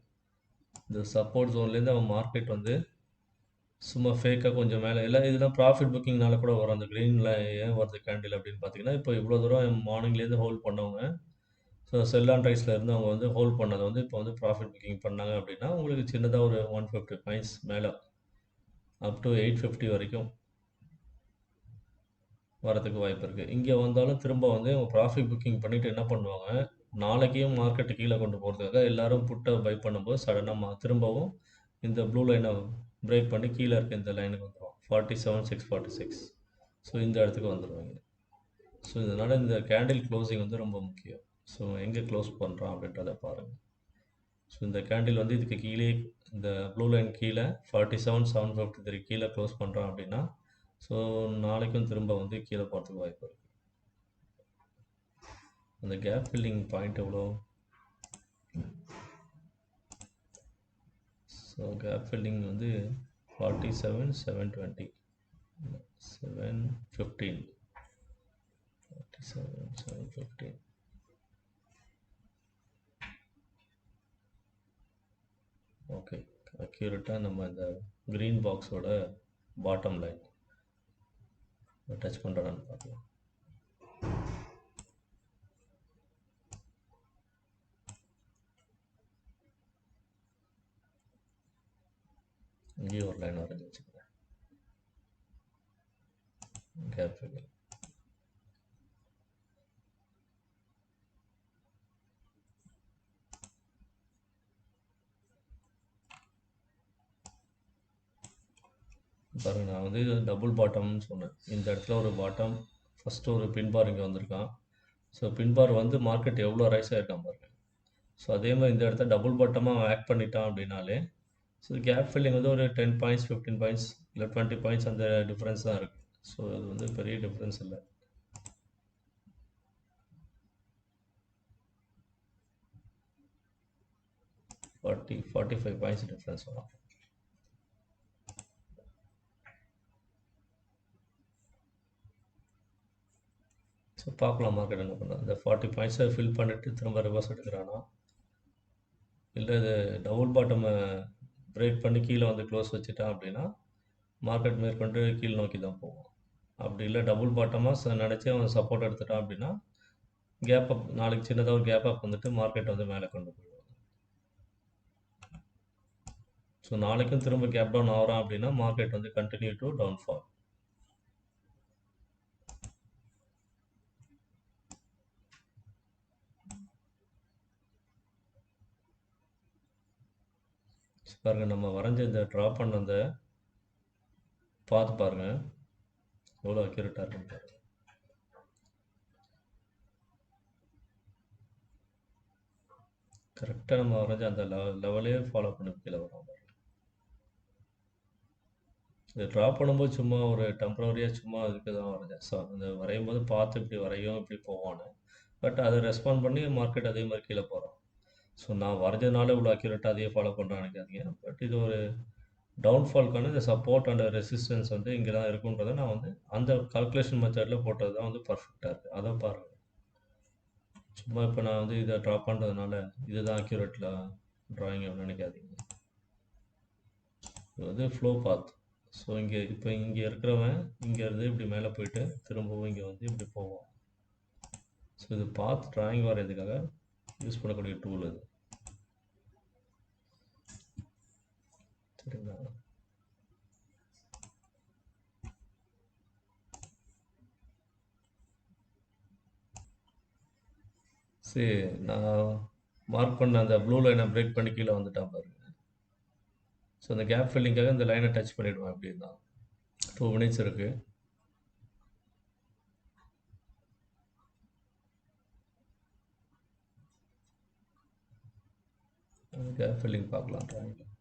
இந்த சப்போர்ட் ஜோன்லேருந்து அவன் மார்க்கெட் வந்து சும்மா ஃபேக்காக கொஞ்சம் மேலே எல்லாம் இதெல்லாம் ப்ராஃபிட் புக்கிங்னால கூட வரும். அந்த க்ரீனில் ஏன் வருது கேண்டில் அப்படின்னு பார்த்தீங்கன்னா இப்போ இவ்வளோ தூரம் மார்னிங்லேருந்து ஹோல்ட் பண்ணவங்க, ஸோ செல் ஆன் ரைஸில் இருந்து அவங்க வந்து ஹோல்ட் பண்ணதை வந்து இப்போ வந்து ப்ராஃபிட் புக்கிங் பண்ணாங்க அப்படின்னா உங்களுக்கு சின்னதாக ஒரு 150 பாயிண்ட்ஸ் மேலே அப் டு 850 வரைக்கும் வரதுக்கு வாய்ப்பு இருக்குது. இங்கே வந்தாலும் திரும்ப வந்து அவங்க ப்ராஃபிட் புக்கிங் பண்ணிவிட்டு என்ன பண்ணுவாங்க, நாளைக்கும் மார்க்கெட்டு கீழே கொண்டு போகிறதுக்காக எல்லோரும் புட்டை பை பண்ணும்போது சடனாக திரும்பவும் இந்த ப்ளூ லைனை பிரேக் பண்ணி கீழே இருக்க இந்த லைனுக்கு வந்துடுவோம், 47,646. ஸோ இந்த இடத்துக்கு வந்துடுவாங்க. ஸோ இதனால் இந்த கேண்டில் க்ளோசிங் வந்து ரொம்ப முக்கியம். ஸோ எங்கே க்ளோஸ் பண்ணுறான் அப்படின்றத பாருங்கள். ஸோ இந்த கேண்டில் வந்து இதுக்கு கீழே இந்த ப்ளூ லைன் கீழே 47,753 கீழே க்ளோஸ் பண்ணுறான் அப்படின்னா ஸோ நாளைக்கும் திரும்ப வந்து கீழே போகிறதுக்கு வாய்ப்பு இருக்குது. அந்த கேப் ஃபில்லிங் பாயிண்ட் எவ்வளோ? ஸோ கேப் ஃபில்லிங் வந்து 47,720 715 47,715. ஓகே, அக்யூரேட்டாக நம்ம இந்த க்ரீன் பாக்ஸோட பாட்டம் லைன் டச் பண்ணுறான்னு பார்க்கலாம். இங்கேயும் ஒரு லைன் வரைஞ்சி வச்சுக்கிறேன். கேப் ஃபில்லிங் பாருங்க நான் வந்து இது டபுள் பாட்டம்னு சொன்னேன். இந்த இடத்துல ஒரு பாட்டம், ஃபஸ்ட்டு ஒரு பின் பார் இங்கே வந்திருக்கான். ஸோ பின் பார் வந்து மார்க்கெட் எவ்வளோ ரைஸ் ஆகிருக்கான் பாருங்க. ஸோ அதே மாதிரி இந்த இடத்த டபுள் பாட்டமாக ஆக்ட் பண்ணிட்டான் அப்படின்னாலே ஸோ கேப் ஃபில்லிங் வந்து ஒரு 10 பாயிண்ட்ஸ் 15 பாயிண்ட்ஸ் இல்லை 20 பாயிண்ட்ஸ் அந்த டிஃப்ரென்ஸ் தான் இருக்குது. ஸோ இது வந்து பெரிய டிஃப்ரென்ஸ் இல்லை. ஃபார்ட்டி ஃபைவ் பாயிண்ட்ஸ் டிஃப்ரென்ஸ் வரும். ஸோ பார்க்கலாம் மார்க்கெட் என்ன பண்ணுறது. இந்த 40 பாயிண்ட்ஸை ஃபில் பண்ணிவிட்டு திரும்ப ரிவர்ஸ் எடுக்கிறானா, இல்லை இது டபுள் பாட்டமை பிரேக் பண்ணி கீழே வந்து க்ளோஸ் வச்சுட்டான் அப்படின்னா மார்க்கெட் மேற்கொண்டு கீழ் நோக்கி தான் போகும். அப்படி இல்லை டபுள் பாட்டமாக நினச்சி அவன் சப்போர்ட் எடுத்துட்டான் அப்படின்னா கேப் அப், நாளைக்கு சின்னதாக ஒரு கேப் அப் வந்துட்டு மார்க்கெட் வந்து மேலே கொண்டு போயிடுவாங்க. ஸோ நாளைக்கும் திரும்ப கேப் டவுன் ஆகிறான் அப்படின்னா மார்க்கெட் வந்து கண்டினியூ டு டவுன்ஃபால். பாருங்கள் நம்ம வரைஞ்ச இந்த ட்ராப் பண்ண அந்த பார்த்து பாருங்கள் எவ்வளோ அக்யூரேட்டாக இருக்குன்னு பாருங்கள். கரெக்டாக நம்ம வரைஞ்ச அந்த லெவலே ஃபாலோ பண்ணி கீழே வரோம். இது ட்ரா பண்ணும்போது சும்மா ஒரு டெம்பரரியாக சும்மா அதுக்கு தான் வரைஞ்சேன். ஸோ அந்த வரையும் போது பார்த்து இப்படி வரையும் இப்படி போவான்னு, பட் அதை ரெஸ்பாண்ட் பண்ணி மார்க்கெட் அதே மாதிரி கீழே போகிறோம். ஸோ நான் வரைஞ்சதுனால இவ்வளோ அக்யூரேட்டாக அதையே ஃபாலோ பண்ணுறேன் நினைக்காதீங்க. பட் இது ஒரு டவுன்ஃபால்க்கான இந்த சப்போர்ட் அண்ட் ரெசிஸ்டன்ஸ் வந்து இங்கே தான் இருக்குன்றதை நான் வந்து அந்த கால்குலேஷன் மெத்தடில் போட்டது தான் வந்து பர்ஃபெக்டாக இருக்குது. அதை பாருங்கள். சும்மா இப்போ நான் வந்து இதை ட்ரா பண்ணுறதுனால இதுதான் அக்யூரேட்டில் ட்ராயிங் அப்படின்னு நினைக்காதீங்க. இது வந்து ஃப்ளோ பாத். ஸோ இங்கே இப்போ இங்கே இருக்கிறவன் இங்கேருந்து இப்படி மேலே போயிட்டு திரும்பவும் இங்கே வந்து இப்படி போவோம். ஸோ இது பாத் ட்ராயிங் வரைகிறதுக்காக யூஸ் பண்ணக்கூடிய டூல் இது. சரிங்களா? சரி, நான் மார்க் பண்ண அந்த ப்ளூ லைனை பிரேக் பண்ணி கீழே வந்துட்டான் பாருங்க. ஸோ அந்த கேப் ஃபில்லிங்காக இந்த லைனை டச் பண்ணிவிடுவேன். அப்படின்னா 2 மினிட்ஸ் இருக்குது. கேப் ஃபில்லிங் பார்க்கலாம் ட்ராயிங்கில்.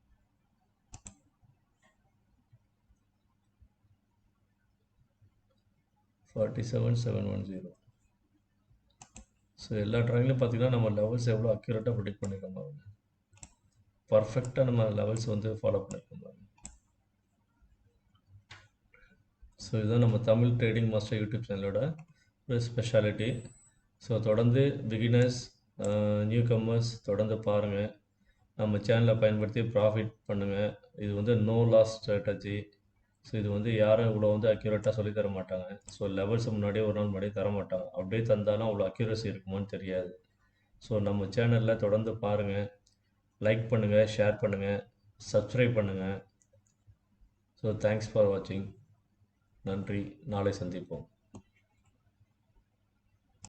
$47,710. ஸோ எல்லா ட்ராயிங்லையும் பார்த்தீங்கன்னா நம்ம லெவல்ஸ் எவ்வளோ அக்யூரேட்டாக ப்ரெடிக்ட் பண்ணியிருக்கோம் பாருங்க. பர்ஃபெக்டாக நம்ம லெவல்ஸ் வந்து ஃபாலோ பண்ணியிருக்கோம் பாருங்க. ஸோ இதுதான் நம்ம தமிழ் ட்ரேடிங் மாஸ்டர் யூடியூப் சேனலோட ஒரு ஸ்பெஷாலிட்டி. ஸோ தொடர்ந்து பிகினர்ஸ், நியூ கம்மர்ஸ் தொடர்ந்து பாருங்கள். நம்ம சேனலை பயன்படுத்தி ப்ராஃபிட் பண்ணுங்கள். இது வந்து நோ லாஸ் ஸ்ட்ராட்டஜி. ஸோ இது வந்து யாரும் இவ்வளோ வந்து அக்யூரேட்டாக சொல்லித்தர மாட்டாங்க. ஸோ லெவல்ஸ் முன்னாடியே ஒரு நாள் முன்னாடியே தர மாட்டாங்க. அப்படியே தந்தாலும் அவ்வளோ அக்யூரஸி இருக்குமான்னு தெரியாது. ஸோ நம்ம சேனலில் தொடர்ந்து பாருங்கள், லைக் பண்ணுங்கள், ஷேர் பண்ணுங்கள், சப்ஸ்கிரைப் பண்ணுங்கள். ஸோ தேங்க்ஸ் ஃபார் வாட்சிங். நன்றி. நாளை சந்திப்போம்.